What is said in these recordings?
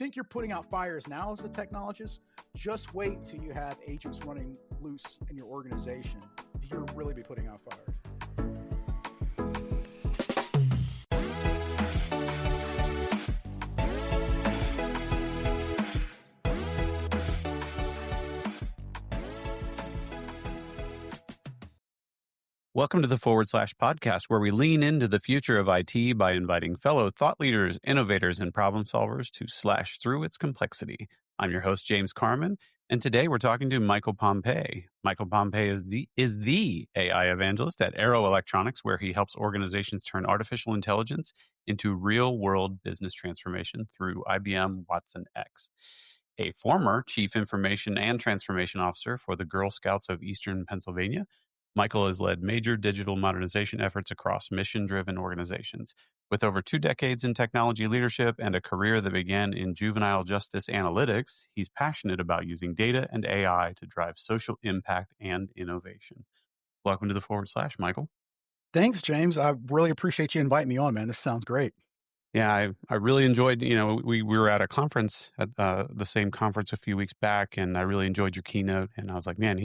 think you're putting out fires now as a technologist, just wait till you have agents running loose in your organization. You'll really be putting out fires. Welcome to the /podcast, where we lean into the future of IT by inviting fellow thought leaders, innovators, and problem solvers to slash through its complexity. I'm your host, James Carman, and today we're talking to Michael Pompey. Michael Pompey is the AI evangelist at Arrow Electronics, where he helps organizations turn artificial intelligence into real-world business transformation through IBM Watson X. A former Chief Information and Transformation Officer for the Girl Scouts of Eastern Pennsylvania, Michael has led major digital modernization efforts across mission-driven organizations. With over 2 decades in technology leadership and a career that began in juvenile justice analytics, he's passionate about using data and AI to drive social impact and innovation. Welcome to the /, Michael. Thanks, James. I really appreciate you inviting me on, man. This sounds great. Yeah, I really enjoyed, we were at a conference, at the same conference a few weeks back, and I really enjoyed your keynote. And I was like, man,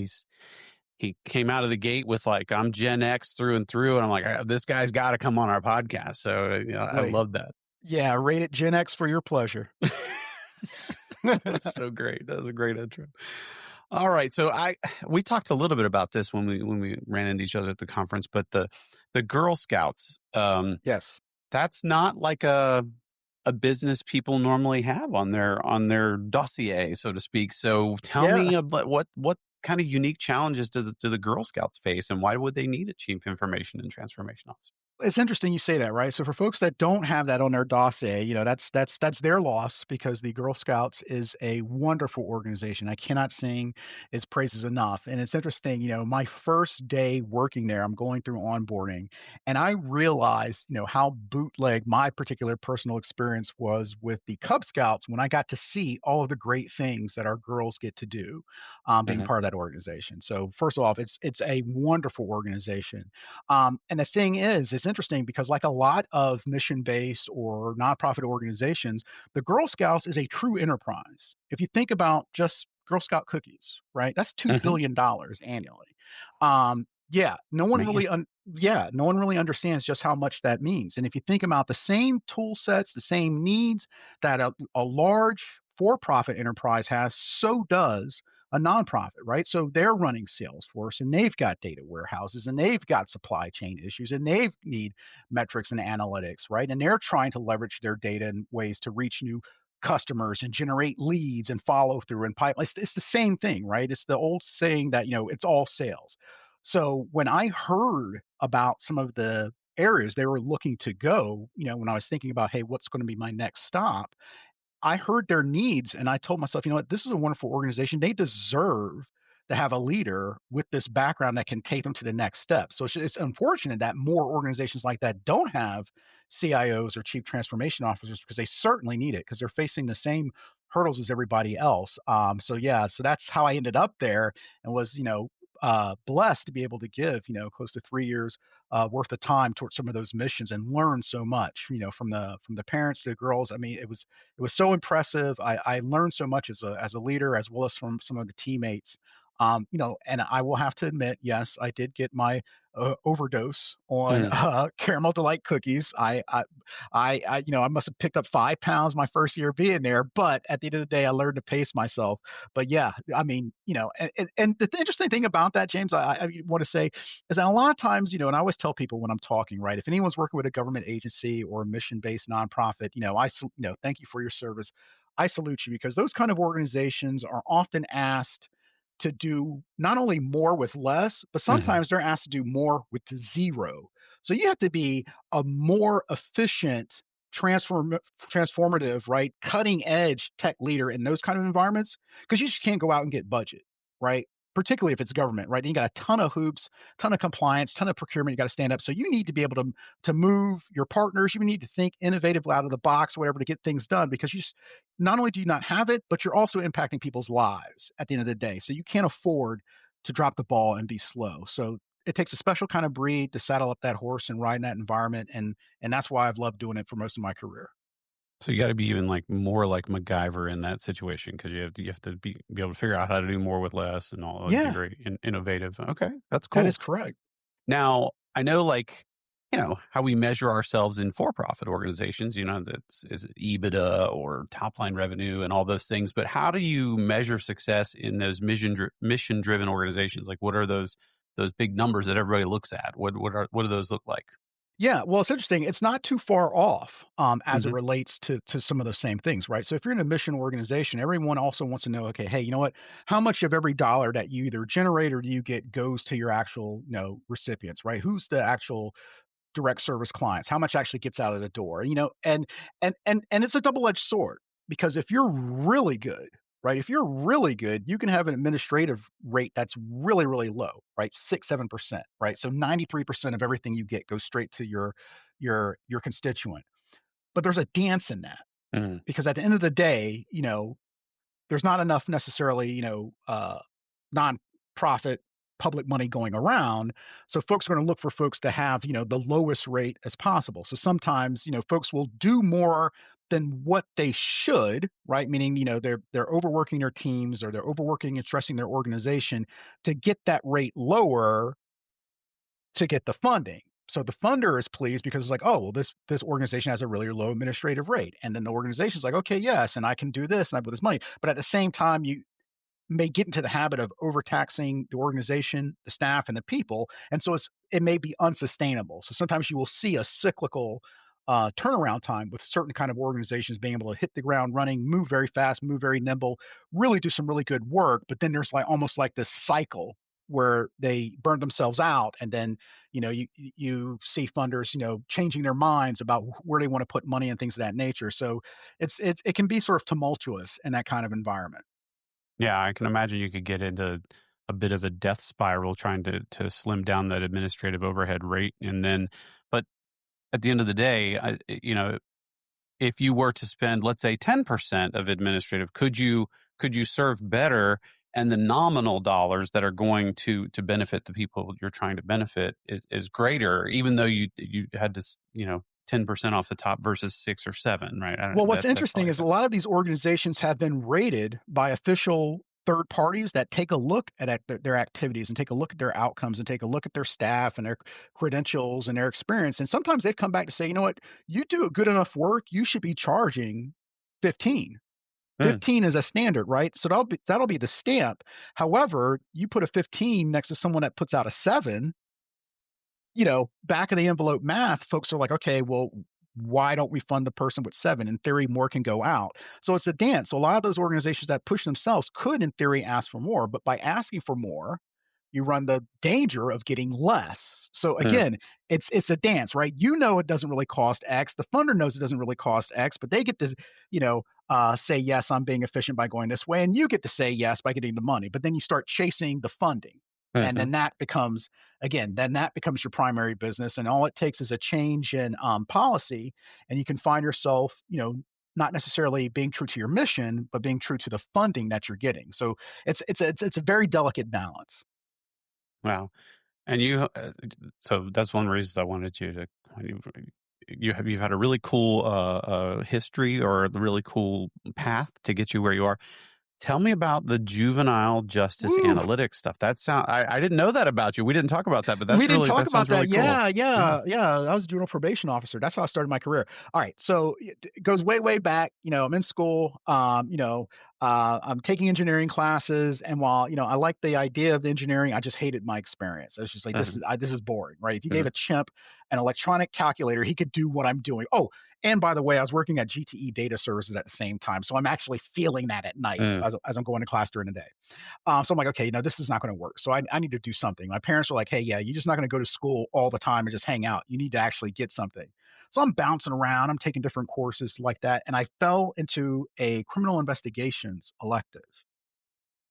he came out of the gate with like, I'm Gen X through and through. And I'm like, this guy's got to come on our podcast. So I love that. Yeah, rate it Gen X for your pleasure. That's so great. That was a great intro. All right. So we talked a little bit about this when we ran into each other at the conference, but the Girl Scouts, yes, that's not like a business people normally have on their dossier, so to speak. So tell me about what kind of unique challenges do the Girl Scouts face, and why would they need a Chief Information and Transformation Officer? It's interesting you say that, right? So for folks that don't have that on their dossier, that's their loss, because the Girl Scouts is a wonderful organization. I cannot sing its praises enough. And it's interesting, my first day working there, I'm going through onboarding, and I realized, how bootleg my particular personal experience was with the Cub Scouts when I got to see all of the great things that our girls get to do, being part of that organization. So first off, it's a wonderful organization. And the thing is, it's interesting because, like a lot of mission-based or nonprofit organizations, the Girl Scouts is a true enterprise. If you think about just Girl Scout cookies, right? That's $2 billion annually. No one really understands just how much that means. And if you think about the same tool sets, the same needs that a large for-profit enterprise has, so does a nonprofit, right? So they're running Salesforce, and they've got data warehouses, and they've got supply chain issues, and they need metrics and analytics, right? And they're trying to leverage their data in ways to reach new customers and generate leads and follow through and pipeline. It's the same thing, right? It's the old saying that, it's all sales. So when I heard about some of the areas they were looking to go, when I was thinking about, hey, what's going to be my next stop, I heard their needs, and I told myself, this is a wonderful organization. They deserve to have a leader with this background that can take them to the next step. So it's unfortunate that more organizations like that don't have CIOs or chief transformation officers, because they certainly need it, because they're facing the same hurdles as everybody else. So that's how I ended up there, and was, blessed to be able to give, close to 3 years worth of time towards some of those missions, and learn so much, from the parents to the girls. I mean, it was so impressive. I learned so much as a leader, as well as from some of the teammates. And I will have to admit, yes, I did get my overdose on caramel delight cookies. I must have picked up 5 pounds my first year being there, but at the end of the day, I learned to pace myself. But yeah, I mean, and the interesting thing about that, James, I want to say, is that a lot of times, and I always tell people when I'm talking, right, if anyone's working with a government agency or a mission-based nonprofit, thank you for your service. I salute you, because those kind of organizations are often asked to do not only more with less, but sometimes they're asked to do more with zero. So you have to be a more efficient, transformative, right, cutting edge tech leader in those kind of environments, because you just can't go out and get budget, right? Particularly if it's government, right? And you got a ton of hoops, ton of compliance, ton of procurement you got to stand up. So you need to be able to move your partners. You need to think innovatively out of the box, whatever, to get things done, because not only do you not have it, but you're also impacting people's lives at the end of the day. So you can't afford to drop the ball and be slow. So it takes a special kind of breed to saddle up that horse and ride in that environment. And that's why I've loved doing it for most of my career. So you gotta be even, like, more like MacGyver in that situation because you have to be able to figure out how to do more with less and all, like, be Yeah, very innovative. Okay, that's that cool. is correct. Now, I know, like, how we measure ourselves in for-profit organizations, that's is it EBITDA or top-line revenue and all those things, but how do you measure success in those mission-driven organizations? Like, what are those big numbers that everybody looks at? What do those look like? Yeah, well, it's interesting. It's not too far off as it Mhm. relates to some of those same things, right? So if you're in a mission organization, everyone also wants to know, okay, hey, you know what? How much of every dollar that you either generate or you get goes to your actual, recipients, right? Who's the actual direct service clients, how much actually gets out of the door, and it's a double-edged sword because if you're really good, right, if you're really good, you can have an administrative rate that's really, really low, right, 6 7%, right, so 93% of everything you get goes straight to your constituent, but there's a dance in that Mhm. because at the end of the day, there's not enough necessarily, nonprofit public money going around. So folks are going to look for folks to have, the lowest rate as possible. So sometimes, folks will do more than what they should, right? Meaning, they're overworking their teams or they're overworking and stressing their organization to get that rate lower to get the funding. So the funder is pleased because it's like, oh, well, this organization has a really low administrative rate. And then the organization's like, okay, yes, and I can do this and I put this money. But at the same time, you may get into the habit of overtaxing the organization, the staff, and the people, and so it may be unsustainable. So sometimes you will see a cyclical turnaround time with certain kind of organizations being able to hit the ground running, move very fast, move very nimble, really do some really good work. But then there's like almost like this cycle where they burn themselves out, and then you see funders changing their minds about where they want to put money and things of that nature. So it can be sort of tumultuous in that kind of environment. Yeah, I can imagine you could get into a bit of a death spiral trying to slim down that administrative overhead rate, and then but at the end of the day, if you were to spend, let's say, 10% of administrative, could you serve better? And the nominal dollars that are going to benefit the people you're trying to benefit is greater, even though you had to, 10% off the top versus 6 or 7, right? Well, what's That's interesting probably is a lot of these organizations have been rated by official third parties that take a look at their activities and take a look at their outcomes and take a look at their staff and their credentials and their experience. And sometimes they've come back to say, you know what, you do a good enough work, you should be charging 15. Mm, 15 is a standard, right? So that'll be the stamp. However, you put a 15 next to someone that puts out a 7, back of the envelope math, folks are like, okay, well, why don't we fund the person with 7? In theory, more can go out. So it's a dance. So a lot of those organizations that push themselves could, in theory, ask for more, but by asking for more, you run the danger of getting less. So mm, again, it's a dance, right? It doesn't really cost X. The funder knows it doesn't really cost X, but they get to, say yes, I'm being efficient by going this way, and you get to say yes by getting the money. But then you start chasing the funding, and mhm. then that becomes your primary business, and all it takes is a change in policy, and you can find yourself, not necessarily being true to your mission, but being true to the funding that you're getting. So it's a very delicate balance. Wow. And so that's one reason I wanted you to you've had a really cool history or a really cool path to get you where you are. Tell me about the juvenile justice Woo! analytics stuff. I didn't know that about you. We didn't talk about that, but We didn't that talk sounds about really that. cool. Yeah, Yeah. yeah, yeah. I was a juvenile probation officer. That's how I started my career. All right, so it goes way, way back. I'm in school. I'm taking engineering classes, and while I like the idea of the engineering, I just hated my experience. I was just like, Uh-huh. this is boring, right? If you gave Mhm. a chimp an electronic calculator, he could do what I'm doing. Oh, and by the way, I was working at GTE Data Services at the same time, so I'm actually feeling that at night Mm, as I'm going to class during the day. So I'm like, okay, this is not going to work. So I need to do something. My parents were like, hey, yeah, you're just not going to go to school all the time and just hang out. You need to actually get something. So I'm bouncing around. I'm taking different courses like that. And I fell into a criminal investigations elective,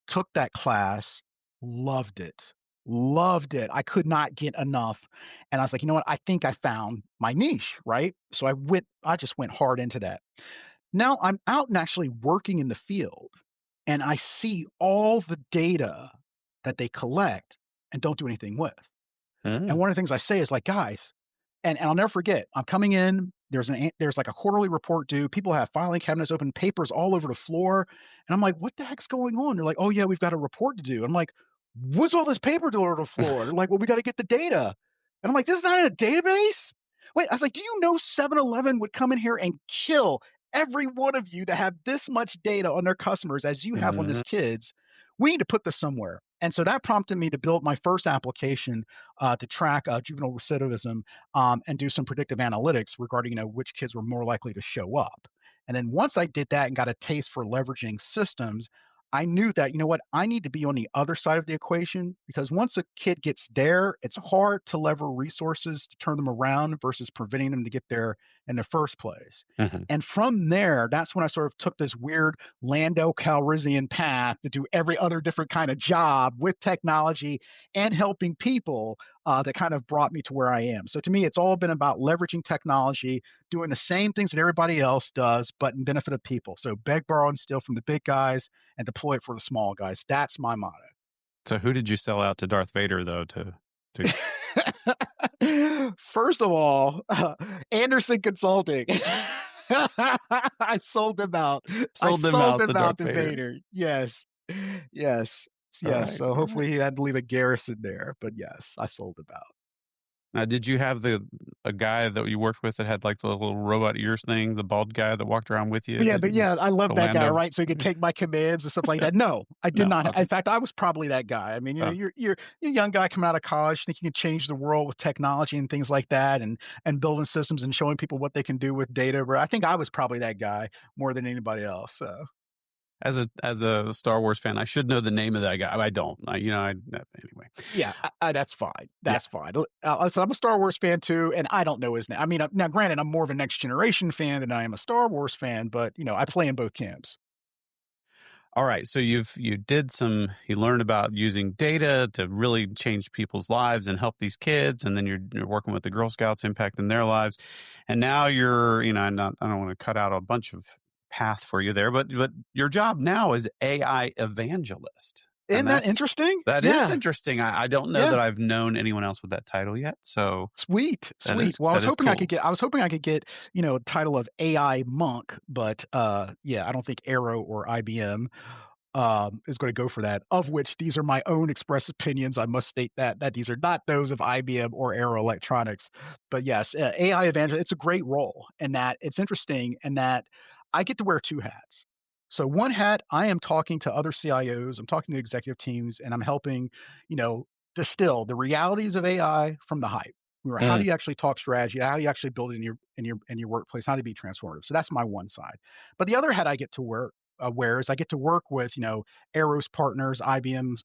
took that class, loved it. Loved it. I could not get enough. And I was like, you know what? I think I found my niche, right? So I just went hard into that. Now I'm out and actually working in the field, and I see all the data that they collect and don't do anything with. And mm, one of the things I say is like, guys, and I'll never forget, I'm coming in. there's like a quarterly report due. People have filing cabinets open, papers all over the floor, and I'm like, "What the heck's going on?" They're like, "Oh yeah, we've got a report to do." I'm like, "What's all this paper all over the floor?" They're like, "Well, we got to get the data," and I'm like, "This is not in a database." Wait, I was like, "Do you know 7-Eleven would come in here and kill every one of you that have this much data on their customers as you have on this Mhm. kids? We need to put this somewhere." And so that prompted me to build my first application to track juvenile recidivism and do some predictive analytics regarding which kids were more likely to show up. And then once I did that and got a taste for leveraging systems, I knew that what, I need to be on the other side of the equation, because once a kid gets there, it's hard to lever resources to turn them around versus preventing them to get there in the first place. Mhm. And from there, that's when I sort of took this weird Lando Calrissian path to do every other different kind of job with technology and helping people, that kind of brought me to where I am. So to me, it's all been about leveraging technology, doing the same things that everybody else does, but in benefit of people. So beg, borrow, and steal from the big guys and deploy it for the small guys. That's my motto. So who did you sell out to Darth Vader though to First of all, Anderson Consulting. I sold them out. I sold them sold out to them out Darth to Vader? Vader. Yes. Yes. All Yes. right, So all right. hopefully he had to leave a garrison there. But yes, I sold them out. Now, did you have a guy that you worked with that had like the little robot ears thing, the bald guy that walked around with you? Yeah, Did but you, yeah, I love the that guy, Lando? right? So he could take my commands and stuff like that. No, I did No. not. Okay. In fact, I was probably that guy. I mean, Oh, you're a young guy coming out of college, thinking you can change the world with technology and things like that, and building systems and showing people what they can do with data. But I think I was probably that guy more than anybody else. So as a Star Wars fan, I should know the name of that guy. I don't. Anyway. yeah, that's fine. Yeah. That's fine. So I'm a Star Wars fan too, and I don't know his name. I mean, now granted, I'm more of a Next Generation fan than I am a Star Wars fan, but I play in both camps. All right. So you learned about using data to really change people's lives and help these kids. And then you're working with the Girl Scouts, impacting their lives. And now I don't want to cut out a bunch of path for you there, but your job now is AI evangelist. And Isn't that interesting? that is Yeah, interesting. I don't know yeah. that I've known anyone else with that title yet. So Sweet, sweet. Well, that is cool. I was hoping I could get, title of AI monk, but yeah, I don't think Arrow or IBM is going to go for that. Of which these are my own express opinions. I must state that these are not those of IBM or Arrow Electronics. But yes, AI evangelist. It's a great role, and that it's interesting, and that I get to wear two hats. So one hat, I am talking to other CIOs, I'm talking to executive teams, and I'm helping, you know, distill the realities of AI from the hype. Where how do Mm, you actually talk strategy? How do you actually build it in your workplace? How to be transformative? So that's my one side. But the other hat I get to wear is I get to work with Arrow's partners, IBM's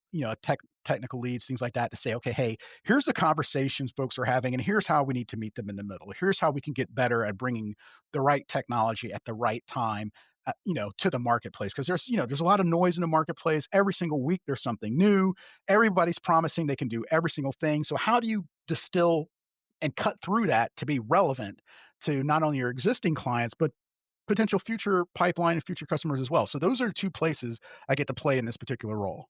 technical leads, things like that, to say, okay, hey, here's the conversations folks are having, and here's how we need to meet them in the middle. Here's how we can get better at bringing the right technology at the right time, to the marketplace. Because there's a lot of noise in the marketplace. Every single week there's something new. Everybody's promising they can do every single thing. So how do you distill and cut through that to be relevant to not only your existing clients, but potential future pipeline and future customers as well? So those are two places I get to play in this particular role.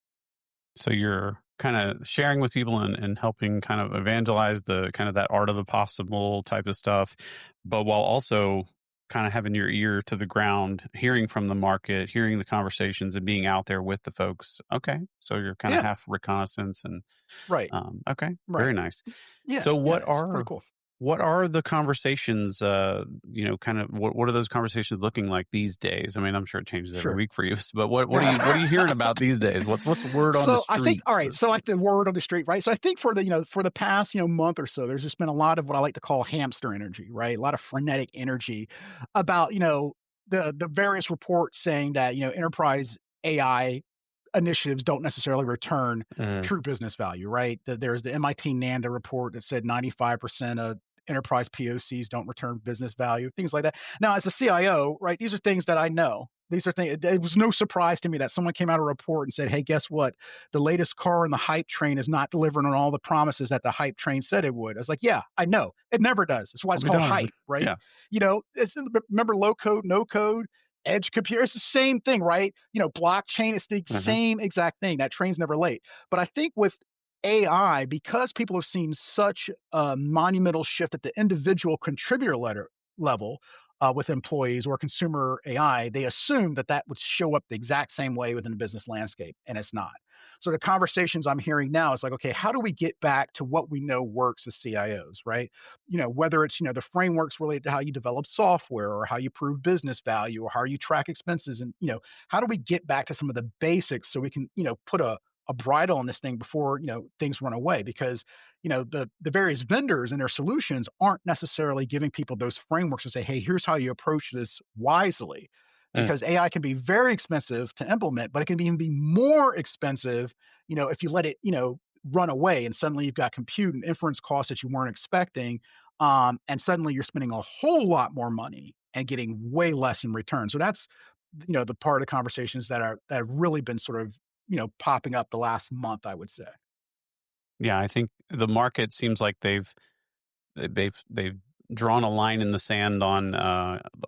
So you're kind of sharing with people and helping kind of evangelize the kind of that art of the possible type of stuff, but while also kind of having your ear to the ground, hearing from the market, hearing the conversations and being out there with the folks. Okay. So you're kind of Yeah, half reconnaissance and right, okay, very right. nice. Yeah, So yeah, it's pretty cool. what are the conversations, kind of what are those conversations looking like these days? I mean, I'm sure it changes every Sure. week for you, but what are you hearing about these days? What's the word on the So I think, street, all so right. to So like speak? the word on the street, right? So I think for the past month or so, there's just been a lot of what I like to call hamster energy, right? A lot of frenetic energy about the various reports saying that enterprise AI initiatives don't necessarily return Mm. true business value, right? There's the MIT NANDA report that said 95% of enterprise POCs don't return business value, things like that. Now, as a CIO, right, these are things that I know. These are things. It was no surprise to me that someone came out a report and said, "Hey, guess what? The latest car in the hype train is not delivering on all the promises that the hype train said it would." I was like, "Yeah, I know. It never does. That's why I'll it's be called darned. hype, right?" Yeah. Remember low code, no code, edge computer. It's the same thing, right? Blockchain. It's the Mhm. same exact thing. That train's never late. But I think with AI, because people have seen such a monumental shift at the individual contributor level with employees or consumer AI, they assume that that would show up the exact same way within the business landscape, and it's not. So the conversations I'm hearing now is like, okay, how do we get back to what we know works as CIOs, right? Whether it's the frameworks related to how you develop software or how you prove business value or how you track expenses, and how do we get back to some of the basics so we can put a bridle on this thing before things run away, because the various vendors and their solutions aren't necessarily giving people those frameworks to say, hey, here's how you approach this wisely, Mm. because AI can be very expensive to implement, but it can even be more expensive if you let it run away, and suddenly you've got compute and inference costs that you weren't expecting, and suddenly you're spending a whole lot more money and getting way less in return. So that's the part of the conversations that have really been sort of popping up the last month, I would say. Yeah, I think the market seems like they've drawn a line in the sand on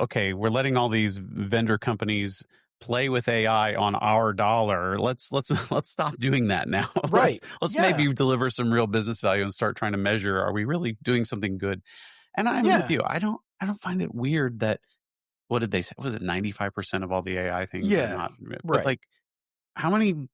okay, we're letting all these vendor companies play with AI on our dollar. Let's let's stop doing that now. let's Right. let's Yeah. maybe deliver some real business value and start trying to measure, are we really doing something good? And I'm with Yeah. you. I don't find it weird that, what did they say? Was it 95% of all the AI things are Yeah. not, but Right. like, how many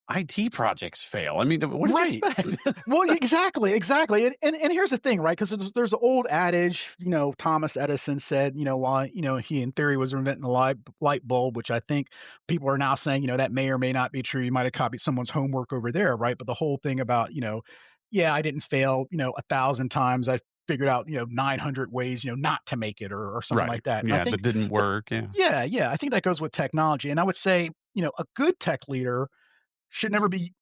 IT projects fail? I mean, what did you Right. expect? Well, exactly, exactly. And here's the thing, right? Because there's an old adage, Thomas Edison said, why, he in theory was inventing the light bulb, which I think people are now saying, that may or may not be true. You might have copied someone's homework over there, right? But the whole thing about, yeah, I didn't fail, 1,000 times. I figured out, 900 ways, not to make it, or something Right. like that. And I Yeah, think that didn't that, work. Yeah. yeah, yeah, I think that goes with technology. And I would say, a good tech leader should never be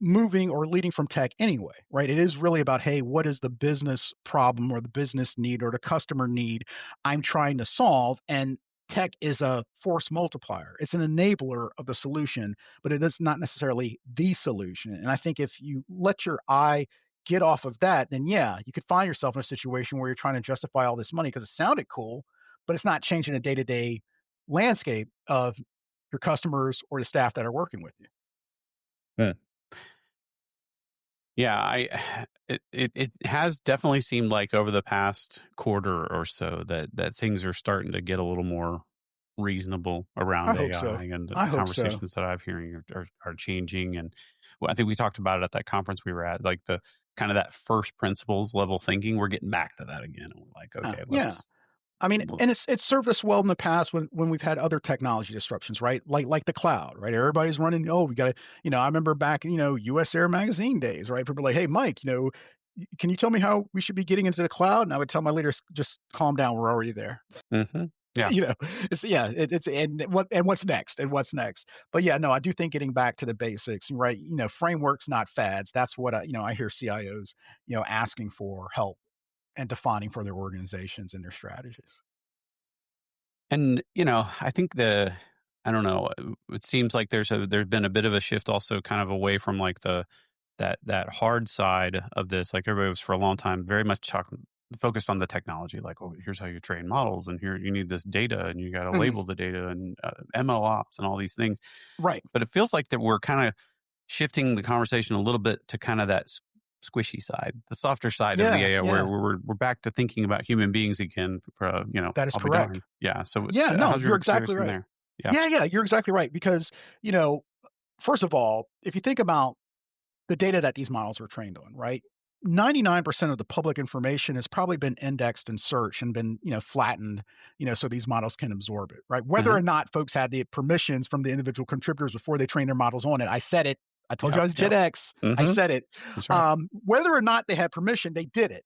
moving or leading from tech anyway, right? It is really about, hey, what is the business problem or the business need or the customer need I'm trying to solve? And tech is a force multiplier. It's an enabler of the solution, but it is not necessarily the solution. And I think if you let your eye get off of that, then yeah, you could find yourself in a situation where you're trying to justify all this money because it sounded cool, but it's not changing the day-to-day landscape of your customers or the staff that are working with you. Hmm. Yeah, I it has definitely seemed like over the past quarter or so that things are starting to get a little more reasonable I around hope so. AI, and I the hope so. conversations that I'm hearing are changing. And well, I think we talked about it at that conference we were at, like the kind of that first principles level thinking. We're getting back to that again, and we're like, okay, Yeah. I mean, and it's served us well in the past when we've had other technology disruptions, right? Like the cloud, right? Everybody's running. Oh, we got to, I remember back, U.S. Air Magazine days, right? People were like, hey, Mike, can you tell me how we should be getting into the cloud? And I would tell my leaders, just calm down. We're already there. yeah. you know, it's yeah, it's and what's next and what's next. But yeah, no, I do think getting back to the basics, right? Frameworks, not fads. That's what I hear CIOs, asking for help and defining for their organizations and their strategies. And, I think I don't know, it seems like there's been a bit of a shift also kind of away from like that hard side of this. Like everybody was for a long time very much focused on the technology. Like, oh, here's how you train models, and here you need this data, and you got to Mhm. label the data, and ML ops and all these things. Right. But it feels like that we're kind of shifting the conversation a little bit to kind of that squishy side, the softer side of the Yeah, AI, where yeah, we're back to thinking about human beings again. that is I'll be correct. darned. Yeah. So, Yeah, no, how's your you're exactly experience in right. there? Yeah. Yeah, yeah, you're exactly right because, you know, first of all, if you think about the data that these models were trained on, right? 99% of the public information has probably been indexed and searched and been, flattened, so these models can absorb it, right? Whether Hmm. or not folks had the permissions from the individual contributors before they trained their models on it. I said it. I told you Yep. I was Gen Yep. X. I Hmm. said it. That's right. Whether or not they had permission, they did it.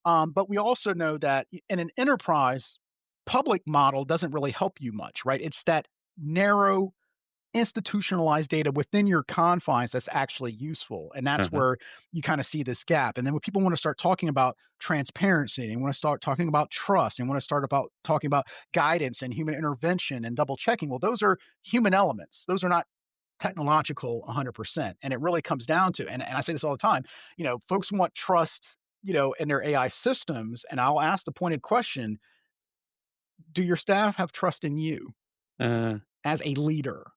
But we also know that in an enterprise, public model doesn't really help you much, right? It's that narrow institutionalized data within your confines that's actually useful. And that's Hmm. where you kind of see this gap. And then when people want to start talking about transparency and want to start talking about trust and want to start about talking about guidance and human intervention and double checking, well, those are human elements. Those are not technological 100%. And it really comes down to, and I say this all the time, folks want trust, in their AI systems. And I'll ask the pointed question, do your staff have trust in you Uh, as a leader?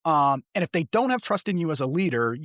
And if they don't have trust in you as a leader,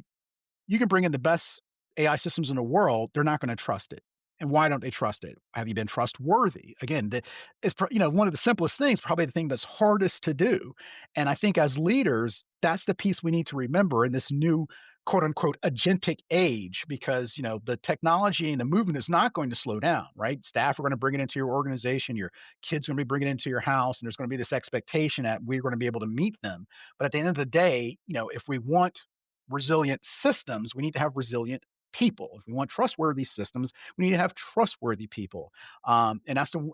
you can bring in the best AI systems in the world, they're not going to trust it. And why don't they trust it? Have you been trustworthy? Again, one of the simplest things, probably the thing that's hardest to do. And I think as leaders, that's the piece we need to remember in this new quote unquote agentic age, because the technology and the movement is not going to slow down, right? Staff are going to bring it into your organization, your kids are going to be bringing it into your house, and there's going to be this expectation that we're going to be able to meet them. But at the end of the day, if we want resilient systems, we need to have resilient people. If we want trustworthy systems, we need to have trustworthy people. And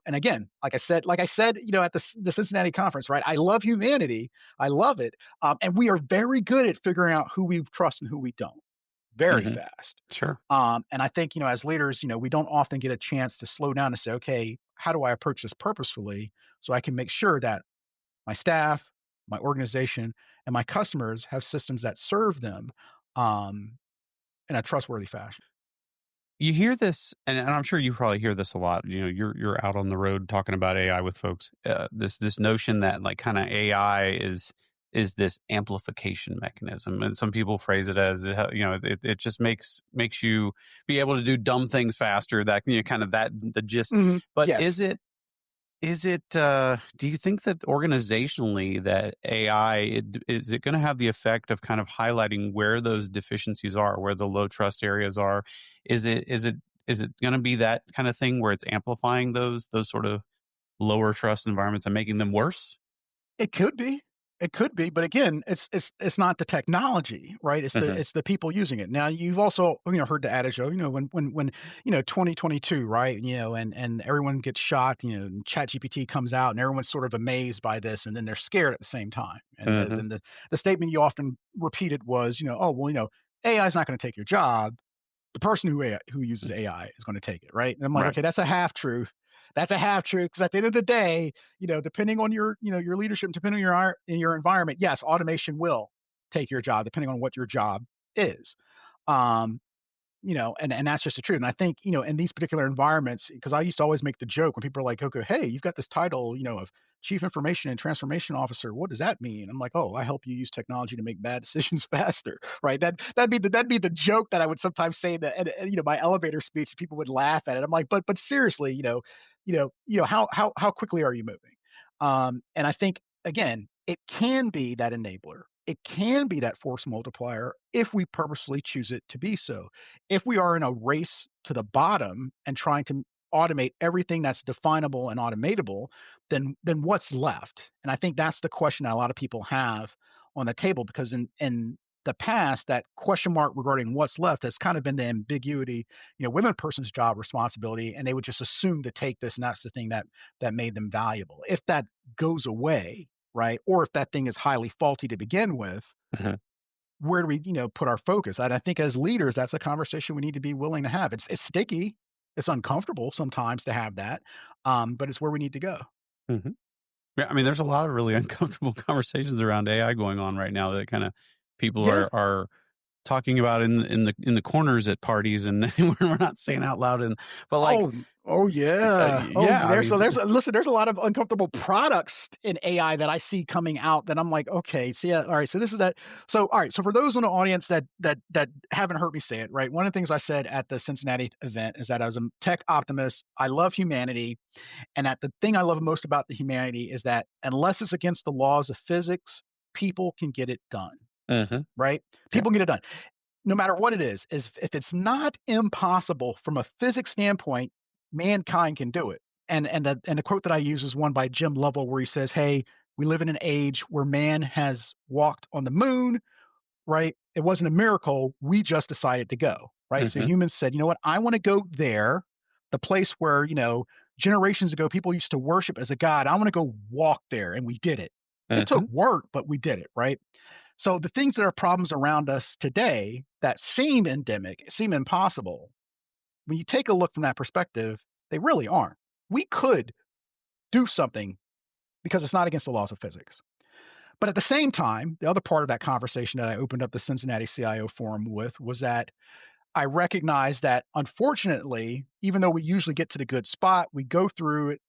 again, like I said, at the Cincinnati conference, right? I love humanity, I love it, and we are very good at figuring out who we trust and who we don't, very Hmm. fast. Sure. And I think as leaders, we don't often get a chance to slow down and say, okay, how do I approach this purposefully so I can make sure that my staff, my organization, and my customers have systems that serve them um, in a trustworthy fashion. You hear this, and I'm sure you probably hear this a lot. You're out on the road talking about AI with folks. This notion that like kind of AI is this amplification mechanism, and some people phrase it as it just makes you be able to do dumb things faster. That kind of that the gist. Mhm. But Yes, do you think that organizationally that AI, is it going to have the effect of kind of highlighting where those deficiencies are, where the low trust areas are? Is it going to be that kind of thing where it's amplifying those sort of lower trust environments and making them worse? it could be. It could be, but again, it's not the technology, right? It's the Hmm. it's the people using it. Now, you've also heard the adage of when 2022, right? And everyone gets shocked. And ChatGPT comes out, and everyone's sort of amazed by this, and then they're scared at the same time. And Hmm. then the statement you often repeated was, oh well, AI is not going to take your job. The person who uses AI is going to take it, right? And I'm like, Right. okay, that's a half truth. That's a half truth because at the end of the day, depending on your leadership, depending on your environment, yes, automation will take your job depending on what your job is. Um, and that's just the truth. And I think, in these particular environments, because I used to always make the joke when people are like, okay, hey, you've got this title, of Chief Information and Transformation Officer. What does that mean? I'm like, oh, I help you use technology to make bad decisions faster, right? That'd be the joke that I would sometimes say that, and my elevator speech, people would laugh at it. I'm like, but seriously, how quickly are you moving? And I think again, it can be that enabler. It can be that force multiplier if we purposely choose it to be so. If we are in a race to the bottom and trying to automate everything that's definable and automatable, then what's left? And I think that's the question that a lot of people have on the table, because in the past, that question mark regarding what's left has kind of been the ambiguity, within a person's job responsibility, and they would just assume to take this, and that's the thing that made them valuable. If that goes away, right, or if that thing is highly faulty to begin with, Hmm. where do we, put our focus? And I think as leaders, that's a conversation we need to be willing to have. It's sticky, it's uncomfortable sometimes to have that, but it's where we need to go. Hmm. Yeah, I mean, there's a lot of really uncomfortable conversations around AI going on right now that kind of people Yeah. are talking about in the corners at parties, and we're not saying out loud. But like, Oh yeah. yeah, I mean, Listen, there's a lot of uncomfortable products in AI that I see coming out that I'm like, okay, so yeah, all right, so this is that. So all right, so for those in the audience that haven't heard me say it, right? One of the things I said at the Cincinnati event is that I was a tech optimist. I love humanity, and that the thing I love most about the humanity is that unless it's against the laws of physics, people can get it done, mhm, right? yeah, People can get it done no matter what it is if it's not impossible from a physics standpoint, mankind can do it. And the quote that I use is one by Jim Lovell where he says, "Hey, we live in an age where man has walked on the moon, right? It wasn't a miracle. We just decided to go, right? So mhm, humans said, you know what? I want to go there, the place where, generations ago people used to worship as a god. I want to go walk there. And we did it. It took mhm, work, but we did it, right? So the things that are problems around us today that seem endemic, seem impossible, when you take a look from that perspective, they really aren't. We could do something because it's not against the laws of physics. But at the same time, the other part of that conversation that I opened up the Cincinnati CIO forum with was that I recognize that unfortunately, even though we usually get to the good spot, we go through it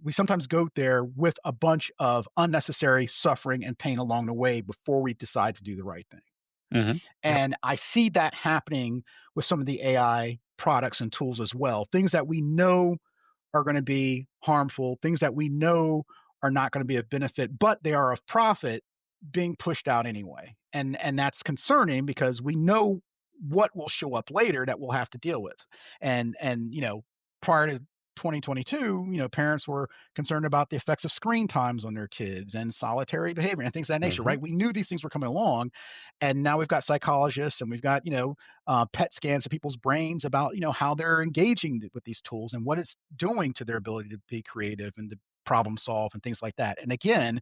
we sometimes go there with a bunch of unnecessary suffering and pain along the way before we decide to do the right thing. mhm, yep, And I see that happening with some of the AI products and tools as well, things that we know are going to be harmful, things that we know are not going to be of benefit, but they are of profit being pushed out anyway. And that's concerning because we know what will show up later that we'll have to deal with. And prior to 2022, parents were concerned about the effects of screen times on their kids and solitary behavior and things of that nature, Hmm. right? We knew these things were coming along, and now we've got psychologists and we've got PET scans of people's brains about how they're engaging with these tools and what it's doing to their ability to be creative and to problem solve and things like that. And again,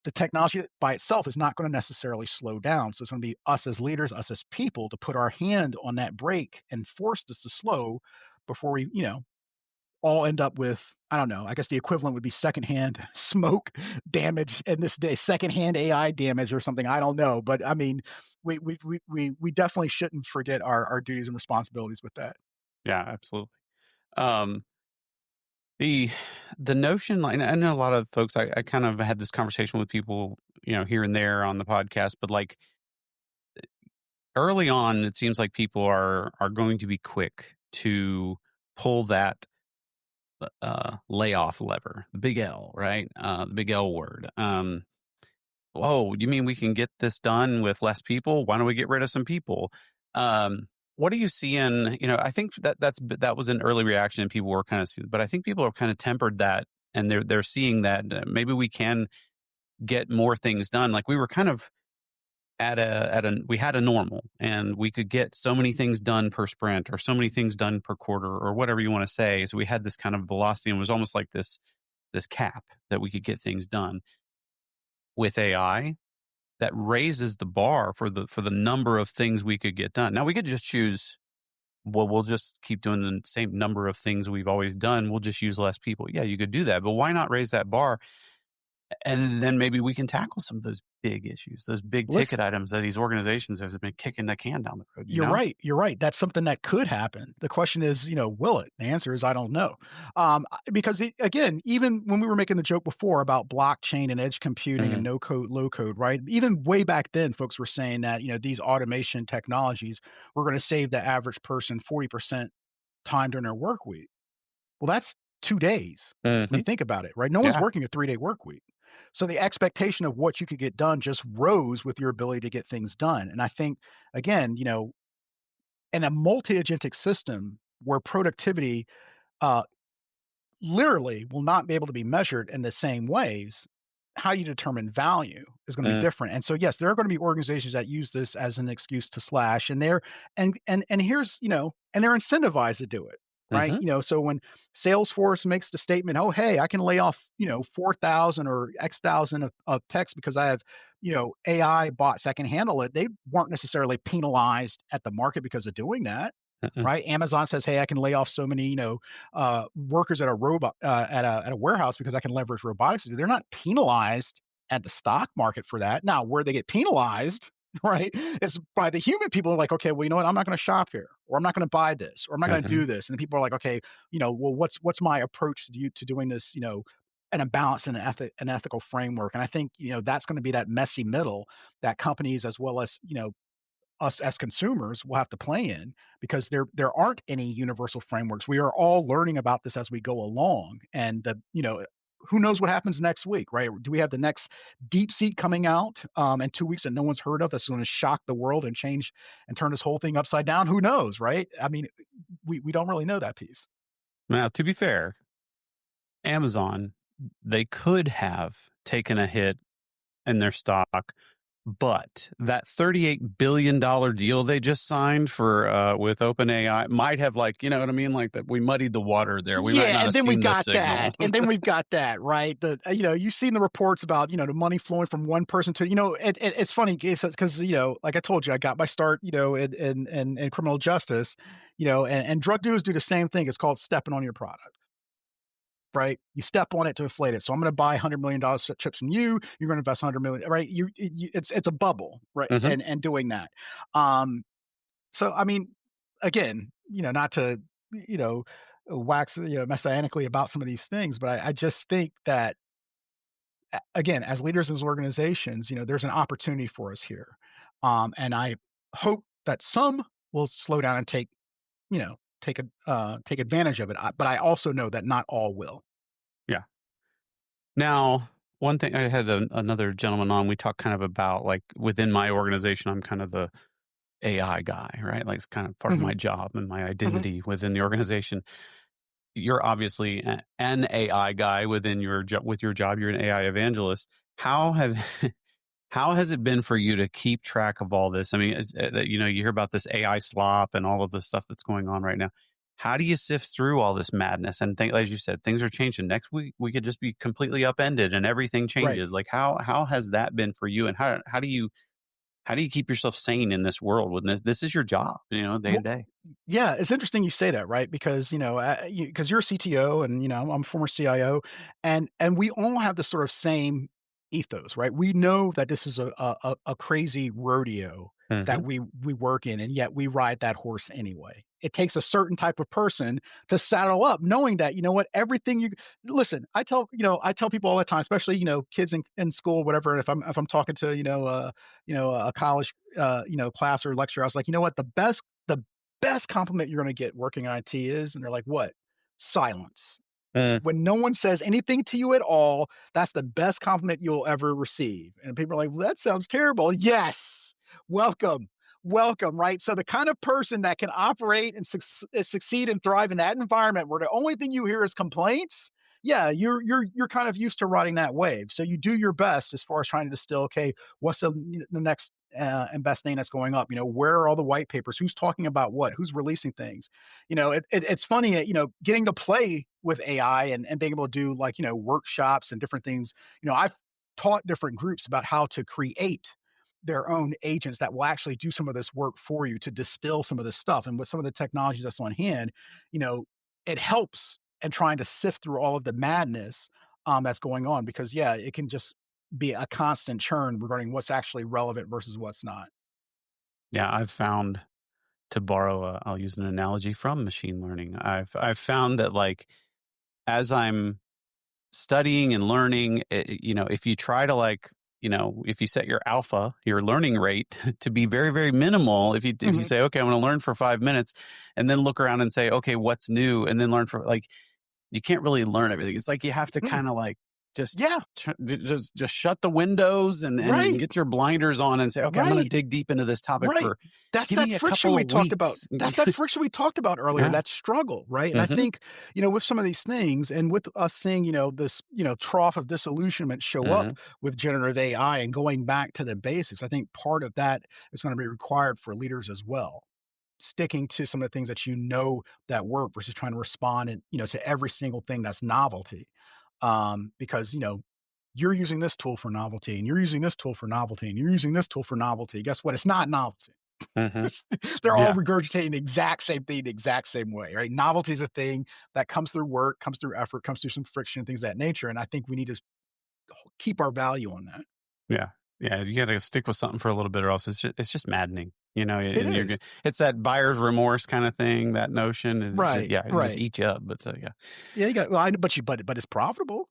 the technology by itself is not going to necessarily slow down. So it's going to be us as leaders, us as people, to put our hand on that brake and force this to slow before we, all end up with, I don't know, I guess the equivalent would be secondhand smoke damage in this day, secondhand AI damage or something. I don't know, but I mean, we definitely shouldn't forget our duties and responsibilities with that. Yeah, absolutely. Um, the the notion, like, I know a lot of folks. I kind of had this conversation with people, here and there on the podcast, but like early on, it seems like people are going to be quick to pull that layoff lever, the big L, right? The big L word. Oh, you mean we can get this done with less people? Why don't we get rid of some people? What are you seeing? I think that was an early reaction, and people were kind of, but I think people are kind of tempered that, and they're seeing that maybe we can get more things done. Like we were kind of we had a normal, and we could get so many things done per sprint, or so many things done per quarter, or whatever you want to say. So we had this kind of velocity, and it was almost like this cap that we could get things done. With AI, that raises the bar for the number of things we could get done. Now we could just choose, well, we'll just keep doing the same number of things we've always done. We'll just use less people. Yeah, you could do that, but why not raise that bar? And then maybe we can tackle some of those big issues, those big ticket Listen, items that these organizations have been kicking the can down the road, you're right. You're right. That's something that could happen. The question is, will it? The answer is, I don't know. Because again, even when we were making the joke before about blockchain and edge computing and Mhm, no code, low code, right? Even way back then, folks were saying that these automation technologies were going to save the average person 40% time during their work week. Well, that's 2 days when you mhm. think about it, right? No one's Yeah. working a 3-day work week. So the expectation of what you could get done just rose with your ability to get things done. And I think, again, in a multi-agentic system where productivity uh, literally will not be able to be measured in the same ways, how you determine value is going to be Mm, different. And so, yes, there are going to be organizations that use this as an excuse to slash, and they're and here's and they're incentivized to do it, right? mhm, So when Salesforce makes the statement, "Oh, hey, I can lay off 4,000 or X thousand of text because I have AI bots that can handle it," they weren't necessarily penalized at the market because of doing that. mhm, Right? Amazon says, "Hey, I can lay off so many, workers at a robot at a warehouse because I can leverage robotics to do." They're not penalized at the stock market for that. Now, where they get penalized, right, is by the human people are like, okay, well, you know what, I'm not going to shop here, or I'm not going to buy this, or I'm not going to mhm. do this. And the people are like, okay, well, what's my approach to doing this, in a balance and an ethical framework. And I think that's going to be that messy middle that companies as well as us as consumers will have to play in because there aren't any universal frameworks. We are all learning about this as we go along, and who knows what happens next week, right? Do we have the next deep seat coming out in 2 weeks that no one's heard of that's going to shock the world and change and turn this whole thing upside down? Who knows, right? I mean, we don't really know that piece. Now, to be fair, Amazon, they could have taken a hit in their stock, but that $38 billion deal they just signed for with OpenAI might have, like, you know what I mean? Like that we muddied the water there. We might Yeah, not and have then we've seen the got signal. that, right? You've seen the reports about the money flowing from one person to it's funny because like I told you, I got my start in criminal justice, and drug dealers do the same thing. It's called stepping on your product, right? You step on it to inflate it. So I'm going to buy $100 million chips from you. You're going to invest 100 million, right? It's a bubble, right? Hmm. And doing that. Um, so I mean, again, not to you know wax messianically about some of these things, but I just think that again, as leaders as organizations, there's an opportunity for us here, and I hope that some will slow down and take advantage of it. But I also know that not all will. Yeah. Now, one thing I had another gentleman on, we talked kind of about like within my organization, I'm kind of the AI guy, right? Like it's kind of part of Hmm. my job and my Hmm. identity within the organization. You're obviously an AI guy within your job. With your job, you're an AI evangelist. How have how has it been for you to keep track of all this? I mean, you hear about this AI slop and all of the stuff that's going on right now. How do you sift through all this madness? And as you said, things are changing. Next week, we could just be completely upended and everything Right. changes. Like how has that been for you? And how do you keep yourself sane in this world when this is your job, day to Well, day? yeah, it's interesting you say that, right? Because because you're a CTO, and I'm a former CIO, and we all have the sort of same ethos, right? We know that this is a crazy rodeo that Hmm. we work in, and yet we ride that horse anyway. It takes a certain type of person to saddle up, knowing that what everything you listen. I tell people all the time, especially kids in school, whatever. If I'm talking to a college class or lecture, I was like, what the best compliment you're gonna get working in IT is, and they're like, "What?" Silence. Mm. When no one says anything to you at all, that's the best compliment you'll ever receive. And people are like, "Well, that sounds terrible." Yes. Welcome. Welcome, right? So the kind of person that can operate and succeed and thrive in that environment where the only thing you hear is complaints, yeah, you're kind of used to riding that wave. So you do your best as far as trying to distill, okay, what's the next and best thing that's going up? Where are all the white papers? Who's talking about what? Who's releasing things? It's funny, getting to play with AI and being able to do like, workshops and different things. I've taught different groups about how to create their own agents that will actually do some of this work for you to distill some of this stuff. And with some of the technologies that's on hand, you know, it helps in trying to sift through all of the madness that's going on because, yeah, it can just be a constant churn regarding what's actually relevant versus what's not. Yeah, I've found, to borrow I'll use an analogy from machine learning. I've found that like as I'm studying and learning, if you try to if you set your alpha, your learning rate to be very, very minimal, if you Hmm. say, okay, I'm going to learn for 5 minutes and then look around and say, okay, what's new? And then learn for like, you can't really learn everything. It's like you have to Mm. kind of like just Yeah, just shut the windows and you can right, get your blinders on and say, okay, I'm going to right. dig deep into this topic Right. for That's give that me a friction couple we of talked about. weeks. That's that friction we talked about earlier, Yeah. that struggle, right? And I Hmm. think, with some of these things and with us seeing, this, trough of disillusionment show up Hmm. with generative AI and going back to the basics, I think part of that is going to be required for leaders as well. Sticking to some of the things that that work versus trying to respond and, to every single thing that's novelty. Because, you're using this tool for novelty and you're using this tool for novelty and you're using this tool for novelty. Guess what? It's not novelty. Hmm. They're all Yeah. regurgitating the exact same thing the exact same way, right? Novelty is a thing that comes through work, comes through effort, comes through some friction, things of that nature. And I think we need to keep our value on that. Yeah. Yeah, you gotta stick with something for a little bit or else it's just maddening, It and is. it's that buyer's remorse kinda thing, that notion, and it's just Right. yeah, it just Right. eats you up, but so yeah. Yeah. You got, well, but it's profitable.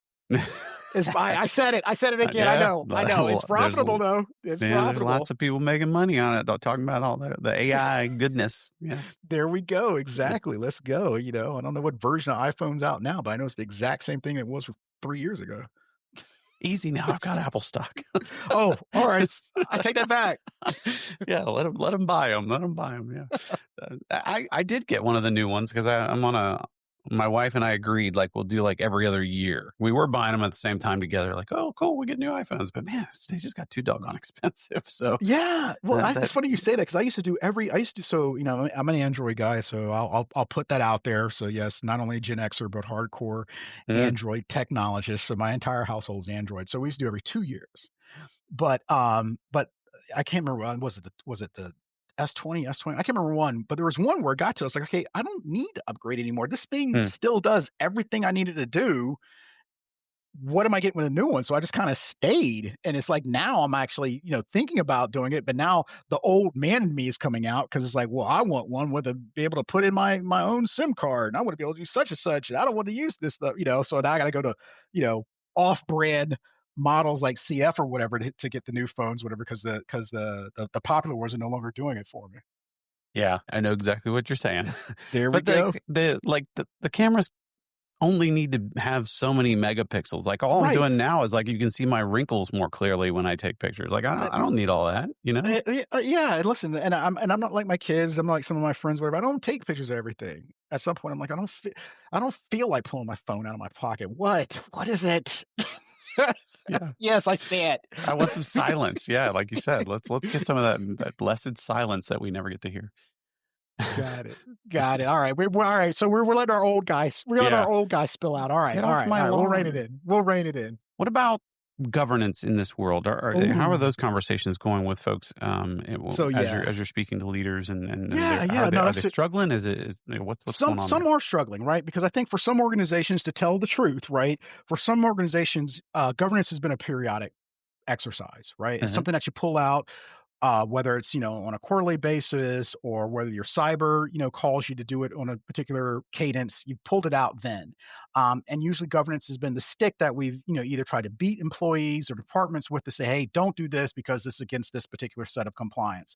I said it. I said it again. I Yeah, know. I know. It's profitable though. It's there's lots profitable. of people making money on it, talking about all the AI goodness. Yeah. There we go. Exactly. Let's go. I don't know what version of iPhone's out now, but I know it's the exact same thing it was 3 years ago. Easy now, I've got Apple stock. Oh, all right. I take that back. Yeah, let 'em buy them. Let 'em buy them. Yeah. I did get one of the new ones because I'm on a my wife and I agreed, like, we'll do, like, every other year. We were buying them at the same time together, like, "Oh, cool, we get new iPhones," but, man, they just got too doggone expensive, so Yeah. Well, that it's that funny you say that because I used to, so, I'm an Android guy, so I'll put that out there. So yes, not only Gen Xer, but hardcore mm, Android technologist. So my entire household's Android. So we used to do every 2 years. But I can't remember was it the S20, S20? I can't remember one, but there was one where it got to, I was like, okay, I don't need to upgrade anymore. This thing mm, still does everything I needed to do. What am I getting with a new one? So I just kind of stayed. And it's like now I'm actually, thinking about doing it. But now the old man in me is coming out because it's like, well, I want one with a be able to put in my own SIM card. And I want to be able to do such and such. And I don't want to use this stuff. So now I gotta go to, you know, off-brand models like CF or whatever to get the new phones, whatever, because the popular ones are no longer doing it for me. Yeah, I know exactly what you're saying. There we But go. the cameras only need to have so many megapixels. Like, all I'm Right. doing now is, like, you can see my wrinkles more clearly when I take pictures. Like, I don't need all that, you know? Yeah, and listen, and I'm not like my kids, I'm like some of my friends, whatever. I don't take pictures of everything. At some point, I'm like, I don't feel like pulling my phone out of my pocket. What? What is it? Yeah. Yes, I see it. I want some silence. Yeah, like you said, let's get some of that blessed silence that we never get to hear. Got it. Got it. All right. We're all right. So we're letting our old guys. We're letting Yeah. our old guys spill out. All right. Get All off right. my All right. We'll rein it lawn. in. We'll rein it in. What about governance in this world? How are Ooh. those conversations going with folks, So as yes. you're speaking to leaders, and Yeah. Yeah. No, are they that's it. struggling? What's going on Some there? are struggling, right? Because I think for some organizations, to tell the truth, right? For some organizations, governance has been a periodic exercise, right? It's Mhm. something that you pull out, whether it's on a quarterly basis or whether your cyber calls you to do it on a particular cadence. You pulled it out then, and usually governance has been the stick that we've either tried to beat employees or departments with to say, hey, don't do this because this is against this particular set of compliance.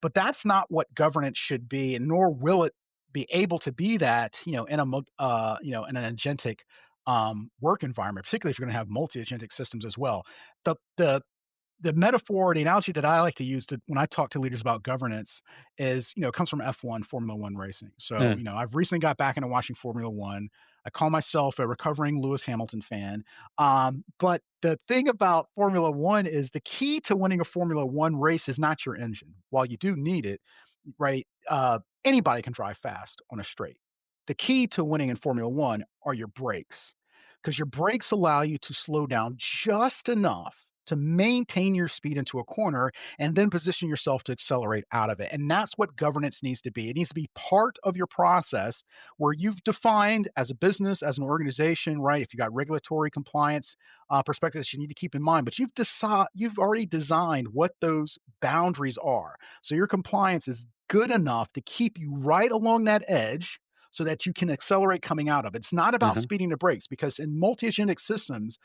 But that's not what governance should be, and nor will it be able to be that in an agentic work environment, particularly if you're going to have multi-agentic systems as well. The metaphor, the analogy that I like to use when I talk to leaders about governance is, it comes from F1, Formula One racing. So, Mm. I've recently got back into watching Formula One. I call myself a recovering Lewis Hamilton fan. But the thing about Formula One is the key to winning a Formula One race is not your engine. While you do need it, right? Anybody can drive fast on a straight. The key to winning in Formula One are your brakes, because your brakes allow you to slow down just enough to maintain your speed into a corner and then position yourself to accelerate out of it. And that's what governance needs to be. It needs to be part of your process where you've defined as a business, as an organization, right? If you got regulatory compliance perspectives you need to keep in mind, but you've already designed what those boundaries are. So your compliance is good enough to keep you right along that edge so that you can accelerate coming out of it. It's not about Mhm. speeding the brakes, because in multi-agentic systems,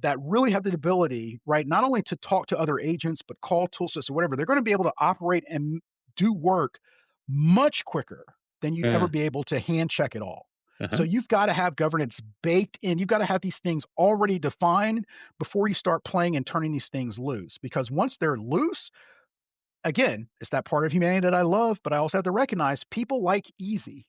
that really have the ability, right, not only to talk to other agents, but call tool sets or whatever, they're going to be able to operate and do work much quicker than you'd ever Mm. be able to hand check it all. So Mhm. you've got to have governance baked in. You've got to have these things already defined before you start playing and turning these things loose. Because once they're loose, again, it's that part of humanity that I love, but I also have to recognize people like easy.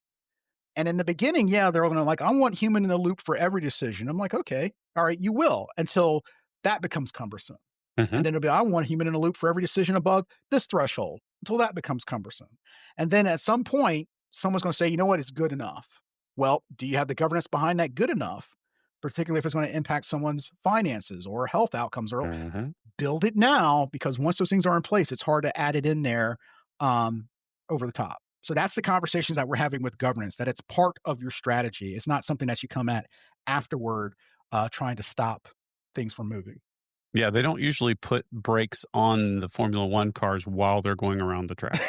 And in the beginning, yeah, they're gonna like, I want human in the loop for every decision. I'm like, okay, all right, you will, until that becomes cumbersome. Mhm. And then it'll be, I want human in the loop for every decision above this threshold, until that becomes cumbersome. And then at some point, someone's gonna say, you know what, it's good enough. Well, do you have the governance behind that good enough? Particularly if it's going to impact someone's finances or health outcomes, or Mhm. build it now, because once those things are in place, it's hard to add it in there um, over the top. So that's the conversations that we're having with governance, that it's part of your strategy. It's not something that you come at afterward trying to stop things from moving. Yeah, they don't usually put brakes on the Formula One cars while they're going around the track.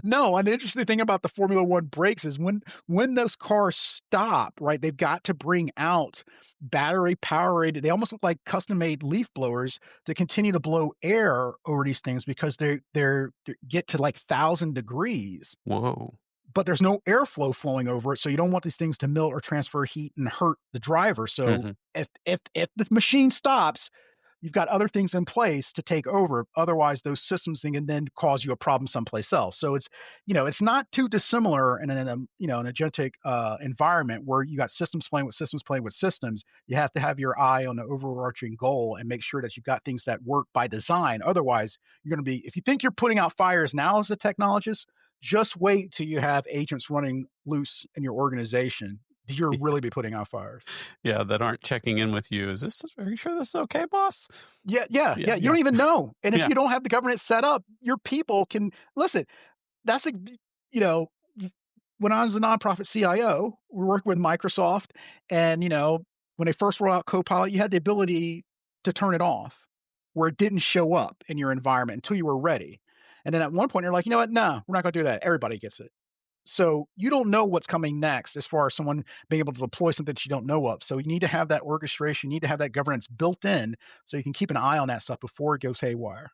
No, and the interesting thing about the Formula One brakes is when those cars stop, right? They've got to bring out battery powered. They almost look like custom made leaf blowers to continue to blow air over these things, because they get to like 1,000 degrees, Whoa. but there's no airflow flowing over it, so you don't want these things to melt or transfer heat and hurt the driver. So Mhm. if the machine stops, you've got other things in place to take over. Otherwise, those systems can then cause you a problem someplace else. So it's not too dissimilar in an agentic environment where you got systems playing with systems playing with systems. You have to have your eye on the overarching goal and make sure that you've got things that work by design. Otherwise, you're going to be, if you think you're putting out fires now as a technologist, just wait till you have agents running loose in your organization. You'll really be putting out fires. Yeah, that aren't checking in with you. Are you sure this is okay, boss? Yeah, yeah, Yeah, yeah. You yeah, don't even know. And if yeah. you don't have the governance set up, your people can listen. That's a, you know, when I was a nonprofit CIO, we were working with Microsoft, and when they first rolled out Copilot, you had the ability to turn it off, where it didn't show up in your environment until you were ready. And then at one point, you're like, you know what? No, we're not going to do that. Everybody gets it. So you don't know what's coming next as far as someone being able to deploy something that you don't know of. So you need to have that orchestration, you need to have that governance built in so you can keep an eye on that stuff before it goes haywire.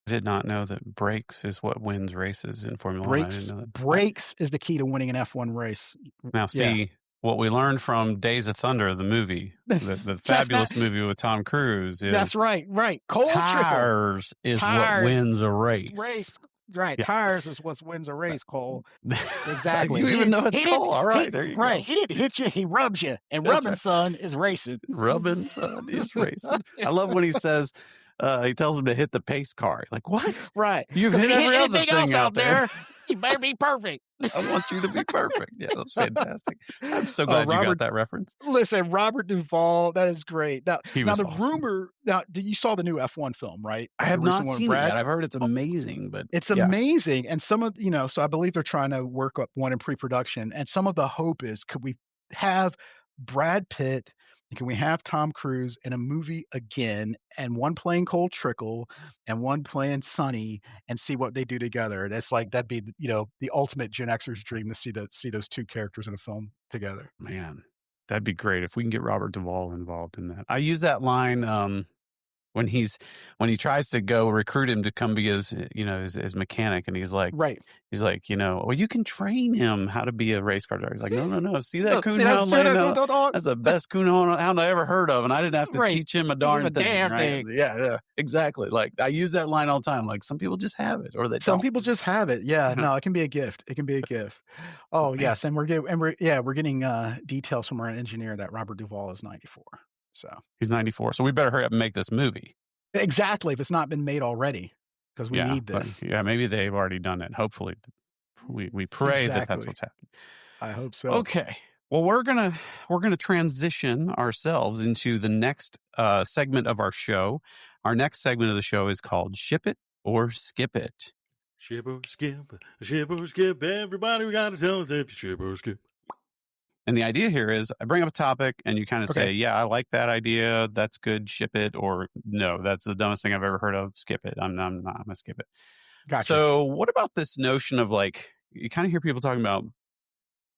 I did not know that brakes is what wins races in Formula One. I didn't Brakes know that. brakes is the key to winning an F1 race. Now, Yeah. see what we learned from Days of Thunder, the movie, the Just that fabulous movie with Tom Cruise, that's is right, right. Cold trickle. tires is what Tires wins a race. race right, Yeah. tires is what wins a race, Cole. Exactly. You even know it's He didn't cool. All he right, there you right, go. he didn't hit you, he rubs you, and That's rubbing right. son is racing. Rubbing son is racing. I love when he says, he tells him to hit the pace car. Like, what? Right, You've because hit if you hit every other anything else thing out out there. there, you better be perfect. I want you to be perfect. Yeah, that's fantastic. I'm so Oh, glad you got Robert that reference. listen, Robert Duvall, that is great. Now He now was the awesome. rumor now, did you saw the new F1 film, right? I The have recent not one with seen it Brad? yet. I've heard it's Oh, amazing, but it's yeah. amazing, and some of so I believe they're trying to work up one in pre-production, and some of the hope is, could we have Brad Pitt, and can we have Tom Cruise in a movie again, and one playing Cold Trickle and one playing Sonny, and see what they do together? That's like that'd be, the ultimate Gen Xer's dream to see those 2 characters in a film together. Man, that'd be great if we can get Robert Duvall involved in that. I use that line when he tries to go recruit him to come be his mechanic, and Right. he's like, well, you can train him how to be a race car driver. He's like, no, see that No, coon see, that's hound laying out? dog That's the best coon hound I ever heard of, and I didn't have to right. teach him a Teach him darn a thing, damn right? thing. Yeah, exactly. Like I use that line all the time. Like some people just have it, or they Some don't. people just have it. Yeah, no, it can be a gift. It can be a gift. But Oh, man, yes, and we're getting, details from our engineer that Robert Duvall is 94. So he's 94, so we better hurry up and make this movie. exactly, if it's not been made already, because we Yeah, need but this. yeah, maybe they've already done it. Hopefully, we pray that that's Exactly. what's happening. I hope so. Okay. Well, we're gonna transition ourselves into the next segment of our show. Our next segment of the show is called "Ship It or Skip It." Ship or skip, everybody we gotta tell us if you ship or skip. And the idea here is I bring up a topic and you kind of say, Okay, yeah, I like that idea. That's good. Ship it. Or no, that's the dumbest thing I've ever heard of. Skip it. I'm not, I'm going to skip it. gotcha. So what about this notion of like, you kind of hear people talking about,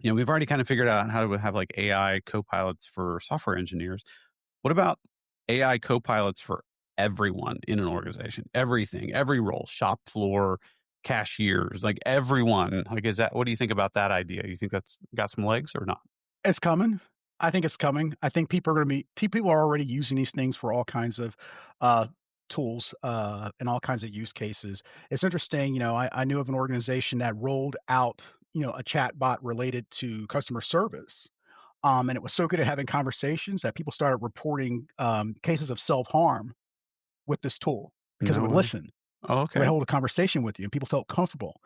we've already kind of figured out how to have like AI co-pilots for software engineers. What about AI co-pilots for everyone in an organization? Everything, every role, shop floor, cashiers, like everyone. Like, what do you think about that idea? You think that's got some legs or not? It's coming. I think it's coming. I think people are already using these things for all kinds of, uh, tools, and all kinds of use cases. It's interesting, I knew of an organization that rolled out, a chat bot related to customer service. And it was so good at having conversations that people started reporting, cases of self-harm with this tool because it No would way. listen. Oh, It would okay. hold a conversation with you, and people felt comfortable.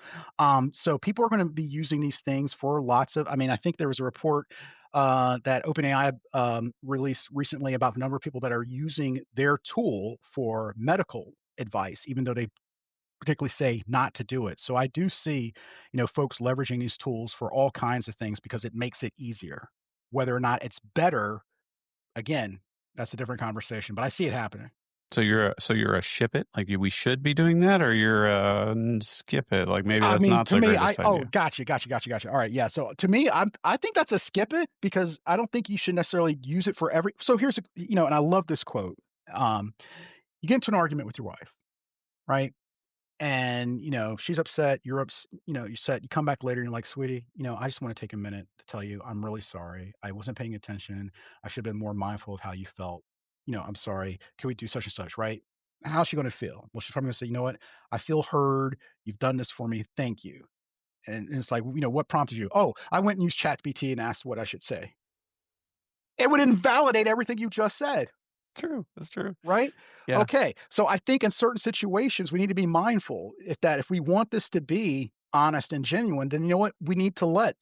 So people are gonna be using these things for lots of I think there was a report, that OpenAI, released recently about the number of people that are using their tool for medical advice, even though they particularly say not to do it. So I do see, folks leveraging these tools for all kinds of things because it makes it easier. Whether or not it's better, again, that's a different conversation, but I see it happening. So you're a ship it, like we should be doing that, or you're skip it, like maybe I that's mean, not to the me, greatest idea. gotcha. All right, yeah. So to me, I think that's a skip it because I don't think you should necessarily use it for every. So here's and I love this quote. Um, you get into an argument with your wife, right? And she's upset, you're upset. You come back later and you're like, sweetie, I just want to take a minute to tell you I'm really sorry. I wasn't paying attention. I should have been more mindful of how you felt. I'm sorry. Can we do such and such, right? How's she going to feel? Well, she's probably going to say, you know what? I feel heard. You've done this for me. Thank you. And it's like, what prompted you? Oh, I went and used ChatGPT and asked what I should say. It would invalidate everything you just said, True, that's true. right? Yeah. Okay. So I think in certain situations, we need to be mindful if we want this to be honest and genuine, then you know what? We need to let,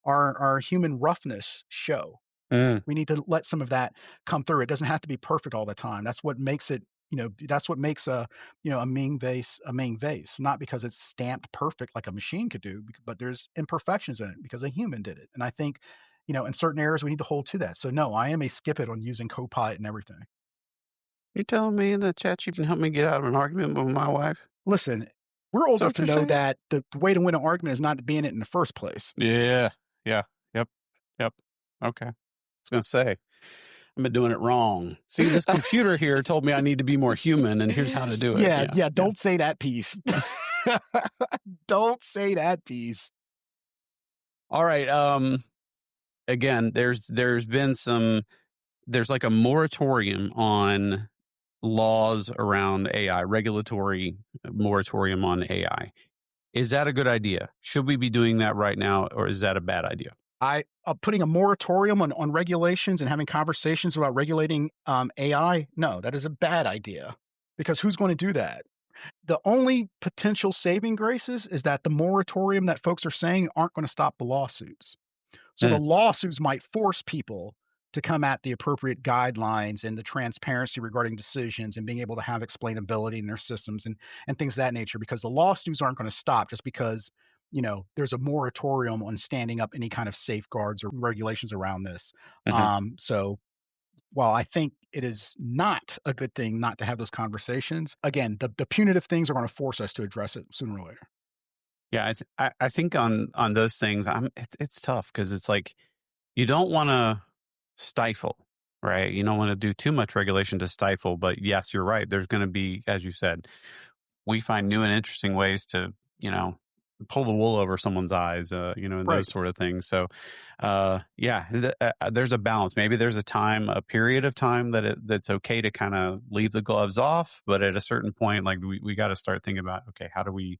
our human roughness show. Mm. We need to let some of that come through. It doesn't have to be perfect all the time. That's what makes it, that's what makes a Ming vase, not because it's stamped perfect like a machine could do, but there's imperfections in it because a human did it. And I think, in certain areas we need to hold to that. So no, I am a skip it on using Copilot and everything. You telling me in the chat you can help me get out of an argument with my wife? Listen, we're old Is that enough what to you're know saying? that the way to win an argument is not to be in it in the first place. Yeah. Yeah. Yep. Yep. Okay. I was gonna say. I've been doing it wrong. See, this computer here told me I need to be more human, and here's how to do it. Yeah, Yeah, yeah, yeah. don't say that piece. Don't say that piece. All right. Again, there's been there's like a moratorium on laws around AI, regulatory moratorium on AI. Is that a good idea? Should we be doing that right now, or is that a bad idea? Putting a moratorium on regulations and having conversations about regulating, AI, no, that is a bad idea because who's gonna do that? The only potential saving graces is that the moratorium that folks are saying aren't gonna stop the lawsuits. So the Mm, lawsuits might force people to come at the appropriate guidelines and the transparency regarding decisions and being able to have explainability in their systems and things of that nature because the lawsuits aren't going to stop just because there's a moratorium on standing up any kind of safeguards or regulations around this. mhm. So while I think it is not a good thing not to have those conversations, again, the punitive things are going to force us to address it sooner or later. Yeah, I think on those things, it's tough because it's like you don't want to stifle, right? You don't want to do too much regulation to stifle. But yes, you're right. There's going to be, as you said, we find new and interesting ways to, you know, pull the wool over someone's eyes, and those Right. sort of things. So, yeah, there's a balance. Maybe there's a period of time that's okay to kind of leave the gloves off, but at a certain point, like we got to start thinking about, okay, how do we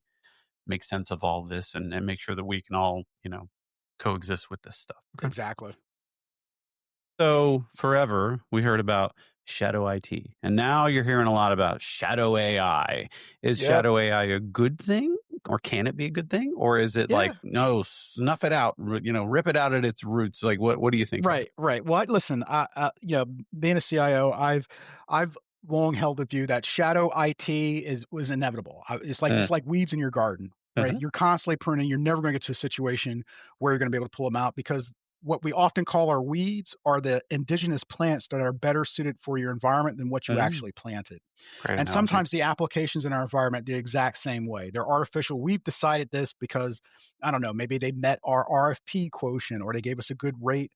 make sense of all this and make sure that we can all, coexist with this stuff. Okay. Exactly. So forever we heard about shadow IT, and now you're hearing a lot about shadow AI. Is Yep. shadow AI a good thing, or can it be a good thing, or is it like Yeah. no, snuff it out, rip it out at its roots? Like what do you think here? Right, right. Well, listen, being a CIO, I've long held the view that shadow IT was inevitable. It's Mm, like weeds in your garden, right? mhm, You're constantly pruning. You're never going to get to a situation where you're going to be able to pull them out because what we often call our weeds are the indigenous plants that are better suited for your environment than what you mm. actually planted. Great And analogy. sometimes the applications in our environment the exact same way. They're artificial. We've decided this because I don't know, maybe they met our RFP quotient or they gave us a good rate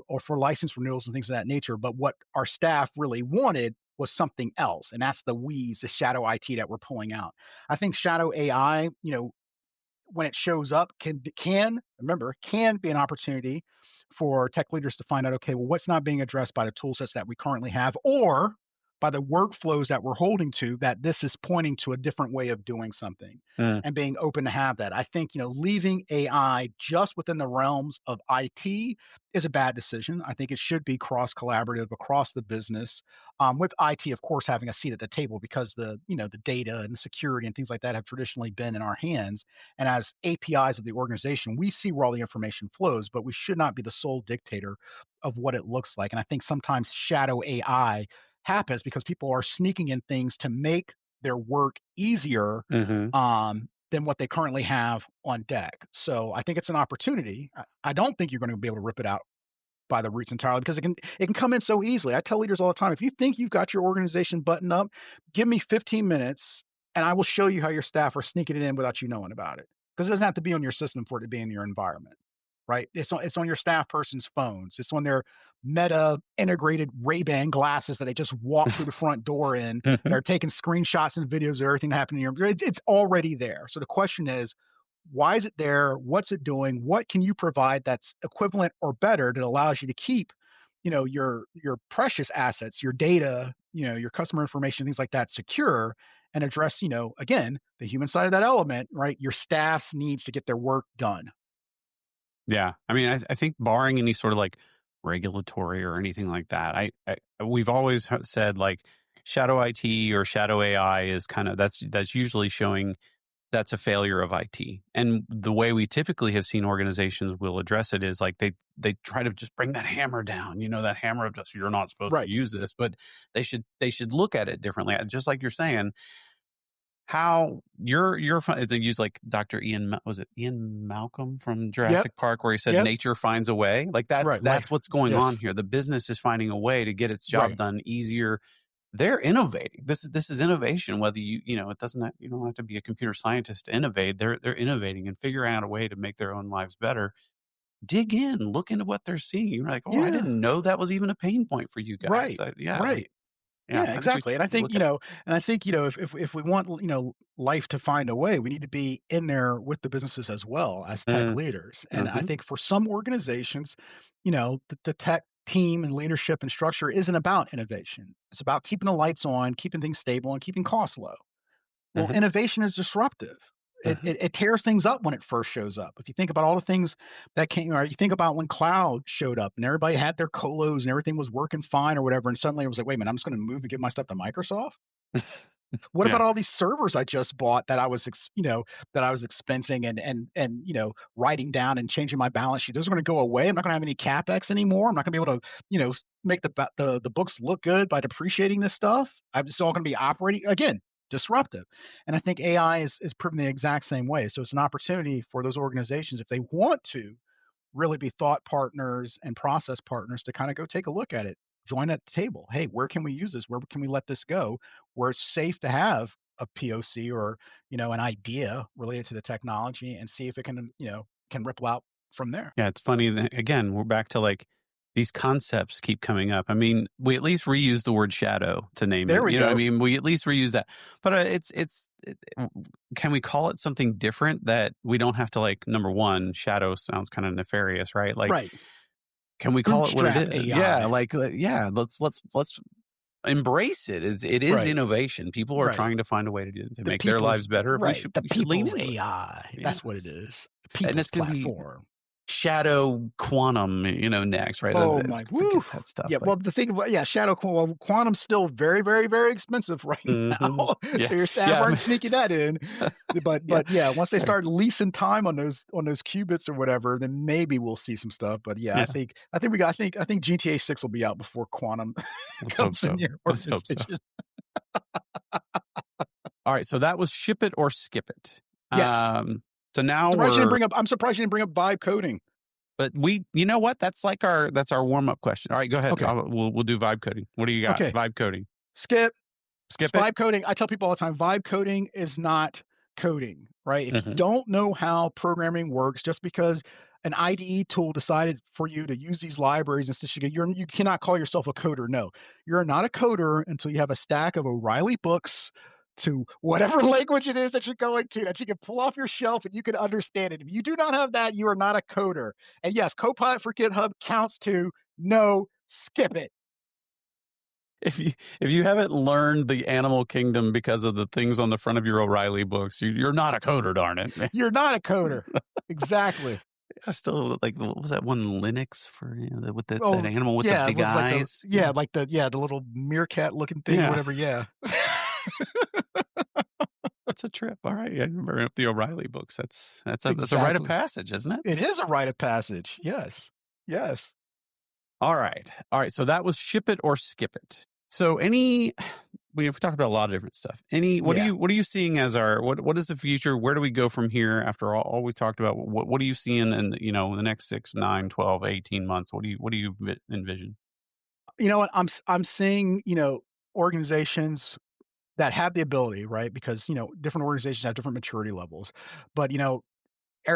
or for license renewals and things of that nature. But what our staff really wanted was something else. And that's the weeds, the shadow IT that we're pulling out. I think shadow AI, when it shows up can be an opportunity for tech leaders to find out, okay, well, what's not being addressed by the tool sets that we currently have or by the workflows that we're holding to that this is pointing to a different way of doing something Mm, and being open to have that. I think, leaving AI just within the realms of IT is a bad decision. I think it should be cross collaborative across the business, with IT, of course, having a seat at the table because the data and the security and things like that have traditionally been in our hands. And as APIs of the organization, we see where all the information flows, but we should not be the sole dictator of what it looks like. And I think sometimes shadow AI happens because people are sneaking in things to make their work easier, mhm. than what they currently have on deck. So I think it's an opportunity. I don't think you're going to be able to rip it out by the roots entirely because it can come in so easily. I tell leaders all the time, if you think you've got your organization buttoned up, give me 15 minutes and I will show you how your staff are sneaking it in without you knowing about it. Because it doesn't have to be on your system for it to be in your environment, right? It's on your staff person's phones. It's on their Meta integrated Ray-Ban glasses that they just walk through the front door in. They're taking screenshots and videos of everything that happened in your. It's already there. So the question is, why is it there? What's it doing? What can you provide that's equivalent or better that allows you to keep, your precious assets, your data, your customer information, things like that secure and address, again, the human side of that element, right? Your staff's needs to get their work done. Yeah. I mean, I think barring any sort of like regulatory or anything like that, we've always said like shadow IT or shadow AI is kind of that's usually showing that's a failure of IT. And the way we typically have seen organizations will address it is like they try to just bring that hammer down, that hammer of just you're not supposed to Right. use this, but they should look at it differently. Just like you're saying, how they use like Dr. Was it Ian Malcolm from Yep. Jurassic Park where he said Yep. nature finds a way? Like that's Right. Like, that's what's going on yes. here. The business is finding a way to get its job Right. done easier. They're innovating. This is innovation. Whether it doesn't you don't have to be a computer scientist to innovate. They're innovating and figuring out a way to make their own lives better. dig in, look into what they're seeing. You're like, oh, I Yeah. didn't know that was even a pain point for you guys. Right. Yeah, Right. yeah, Yeah, I think we exactly. And I think, look at. if we want, life to find a way, we need to be in there with the businesses as well as tech Mm, leaders. And I hmm. think for some organizations, the tech team and leadership and structure isn't about innovation. It's about keeping the lights on, keeping things stable, and keeping costs low. Well, Hmm. innovation is disruptive. It, Hmm. it it tears things up when it first shows up. If you think about all the things that came, or you think about when cloud showed up and everybody had their colos and everything was working fine or whatever, and suddenly it was like, wait a minute, I'm just going to move to give my stuff to Microsoft. What Yeah, about all these servers I just bought that I was, that I was expensing and writing down and changing my balance sheet? Those are going to go away. I'm not going to have any capex anymore. I'm not going to be able to, make the books look good by depreciating this stuff. I'm just all going to be operating again, disruptive. And I think AI is proven the exact same way. So it's an opportunity for those organizations if they want to really be thought partners and process partners to kind of go take a look at it. Join at the table. Hey, where can we use this? Where can we let this go? Where it's safe to have a POC or an idea related to the technology and see if it can ripple out from there. yeah. It's funny that again, we're back to like these concepts keep coming up. I mean, we at least reuse the word shadow to name There it. we I go. mean, we at least reuse that. But can we call it something different that we don't have to like? Number one, shadow sounds kind of nefarious, right? Like, Right. can we call it what it Bootstrap is? Yeah, AI. like yeah. Let's embrace it. It is Right. innovation. People are Right. trying to find a way to The make their lives people's better. right. The We should lean people's into it. AI. That's what it Yes, is. The and people's it's going to be platform. shadow quantum, next, right? Oh my woo. Forget that stuff. Yeah, Like, well, the thing about quantum's still very, very, very expensive right hmm, now. yeah, So your staff yeah, aren't sneaking that in. But yeah, but yeah, once they yeah, start leasing time on those qubits or whatever, then maybe we'll see some stuff. But yeah, yeah. I think GTA 6 will be out before quantum Let's hope comes in so. your Let's hope so. organization. All right, so that was ship it or skip it. Yeah. So now I'm surprised you didn't bring up vibe coding. but you know what? That's our warm up question. All right, go ahead. Okay. We'll do vibe coding. What do you got? Okay. Vibe coding. Skip. Skip it. Vibe coding, I tell people all the time, vibe coding is not coding, right? If you Hmm. don't know how programming works, just because an IDE tool decided for you to use these libraries and stuff, you cannot call yourself a coder. No, you're not a coder until you have a stack of O'Reilly books to whatever language it is that you're going to that you can pull off your shelf and you can understand it. If you do not have that, you are not a coder. And yes, Copilot for GitHub counts too. No, skip it. If you haven't learned the animal kingdom because of the things on the front of your O'Reilly books, you're not a coder, darn it. You're not a coder. Exactly. I still like what was that one Linux for with that Oh, animal with the yeah, big with eyes? Yeah, the little meerkat looking thing or yeah, whatever, yeah. that's a trip. All right, yeah, I remember the O'Reilly books. That's a rite of Exactly. passage, isn't it? It is a rite of passage. Yes. Yes. All right. So that was ship it or skip it. So we've talked about a lot of different stuff. Yeah. What are you seeing as what is the future? Where do we go from here after all we talked about? What are you seeing in the next 6, 9, 12, 18 months? What do you envision? You know what? I'm seeing, organizations that have the ability, right? Because, different organizations have different maturity levels. But,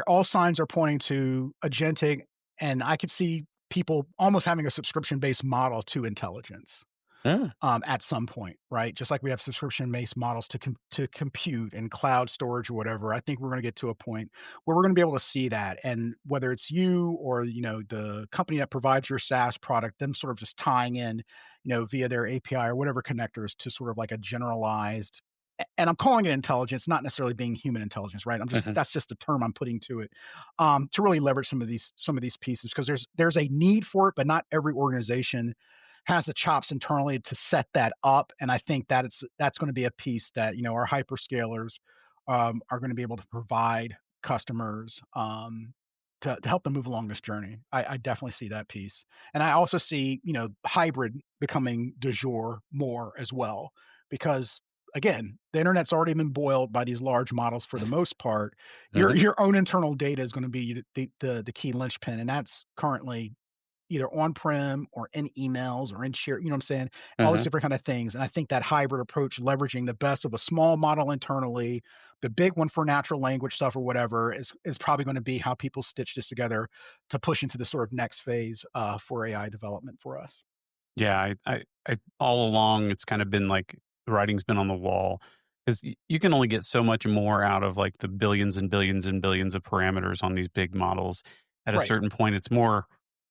all signs are pointing to agentic, and I could see people almost having a subscription-based model to intelligence. Yeah. At some point, right? Just like we have subscription-based models to compute and cloud storage or whatever. I think we're going to get to a point where we're going to be able to see that, and whether it's you or the company that provides your SaaS product, them sort of just tying in, via their API or whatever connectors to sort of like a generalized. And I'm calling it intelligence, not necessarily being human intelligence, right? Mhm. That's just the term I'm putting to it, to really leverage some of these pieces because there's a need for it, but not every organization has the chops internally to set that up. And I think that's going to be a piece that our hyperscalers are going to be able to provide customers to help them move along this journey. I definitely see that piece, and I also see hybrid becoming du jour more as well because. Again, the internet's already been boiled by these large models for the most part. Your Mhm. your own internal data is going to be the key linchpin, and that's currently either on-prem or in emails or in share, you know what I'm saying? All these Uh-huh. different kind of things. And I think that hybrid approach, leveraging the best of a small model internally, the big one for natural language stuff or whatever, is probably going to be how people stitch this together to push into the sort of next phase for AI development for us. Yeah, I all along it's kind of been like the writing's been on the wall because you can only get so much more out of like the billions and billions and billions of parameters on these big models. At a Right. certain point, it's more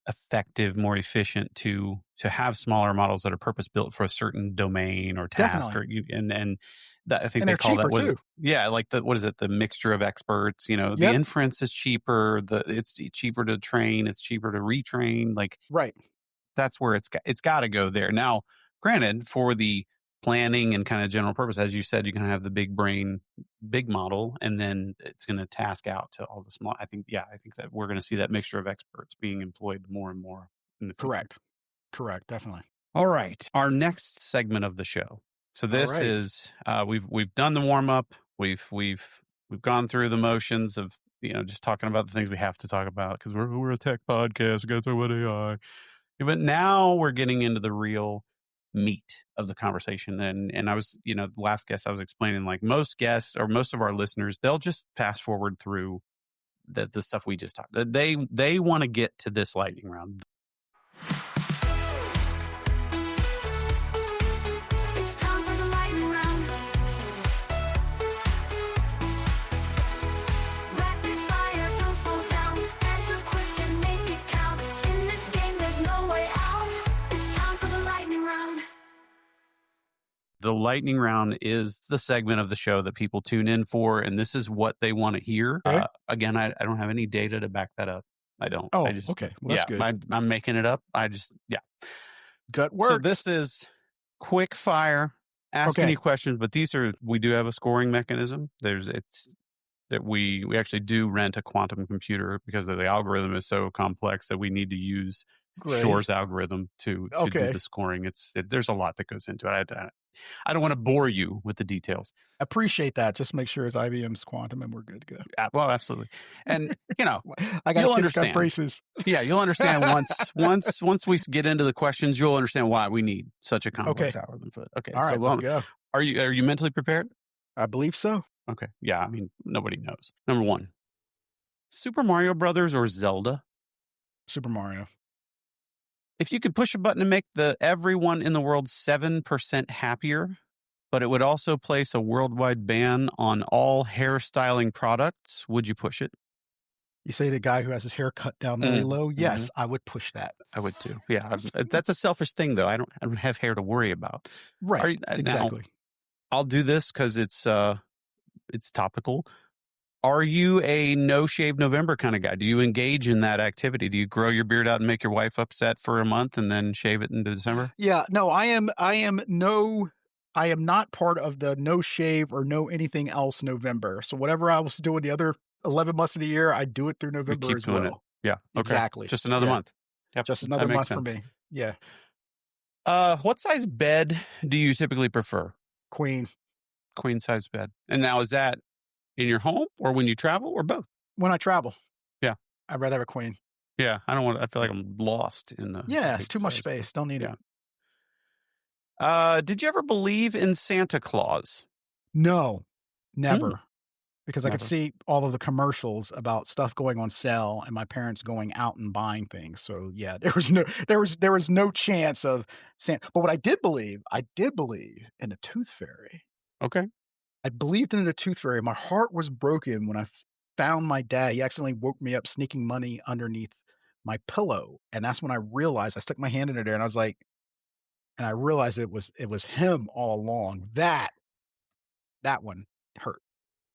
effective, more efficient to have smaller models that are purpose built for a certain domain or task, Definitely. or you and that I think And they they're call that cheaper was too. yeah, like the what is it, the mixture of experts. The Yep. inference is cheaper, it's cheaper to train, it's cheaper to retrain. Like Right. that's where it's got to go there. Now, granted, for the planning and kind of general purpose, as you said, you can have the big brain, big model, and then it's going to task out to all the small. I think that we're going to see that mixture of experts being employed more and more in the future. Correct. Correct. Definitely. All right, our next segment of the show. So All this right. is we've done the warm up. We've gone through the motions of just talking about the things we have to talk about because we're a tech podcast. We got to talk about AI. But now we're getting into the real meat of the conversation. And I was, the last guest I was explaining, like most guests or most of our listeners, they'll just fast forward through the stuff we just talked. They want to get to this lightning round. It's time for the lightning round. Rapid fire, don't slow down. Answer quick and make it count. In this game, there's no way out. It's time for the lightning round. The lightning round is the segment of the show that people tune in for, and this is what they want to hear. Okay. Again, I don't have any data to back that up. I don't. I Oh, just, okay. Well, that's good. I'm making it up. Yeah. Gut So works. this is quick fire. Ask Okay. any questions, but we do have a scoring mechanism. It's that we actually do rent a quantum computer because the algorithm is so complex that we need to use Great. Shore's algorithm to do Okay. the scoring. There's a lot that goes into it. I don't want to bore you with the details. Appreciate that. Just make sure it's IBM's quantum and we're good to go. Well, absolutely. And I got you'll to kick understand. up braces. Yeah, you'll understand once we get into the questions, you'll understand why we need such a complex algorithm for it. Okay. All right, let's go. Are you mentally prepared? I believe so. Okay. Yeah, I mean, nobody knows. Number 1. Super Mario Brothers or Zelda? Super Mario. If you could push a button to make everyone in the world 7% happier, but it would also place a worldwide ban on all hairstyling products, would you push it? You say the guy who has his hair cut down really low? Yes, I would push that. I would too. Yeah, that's a selfish thing, though. I don't have hair to worry about. Right. Now, Exactly. I'll do this because it's topical. Are you a no shave November kind of guy? Do you engage in that activity? Do you grow your beard out and make your wife upset for a month and then shave it into December? Yeah, no, I am not part of the no shave or no anything else November. So whatever I was doing the other 11 months of the year, I do it through We November keep as doing well. it. Yeah. Okay. Exactly. Just another Yeah. month. Yep. Just that another makes month for sense. me. Yeah. What size bed do you typically prefer? Queen. Queen size bed. And now is that in your home or when you travel or both? When I travel. Yeah. I'd rather have a queen. Yeah. I feel like I'm lost in the. Yeah, big it's too much size space. Don't need Yeah. it. Did you ever believe in Santa Claus? No, never. Because I could Never. see all of the commercials about stuff going on sale and my parents going out and buying things. So yeah, there was no chance of Santa. But what I did believe in the tooth fairy. Okay. I believed in the tooth fairy. My heart was broken when I found my dad. He accidentally woke me up sneaking money underneath my pillow. And that's when I realized I stuck my hand in there and I was like, and I realized it was him all along. That one hurt.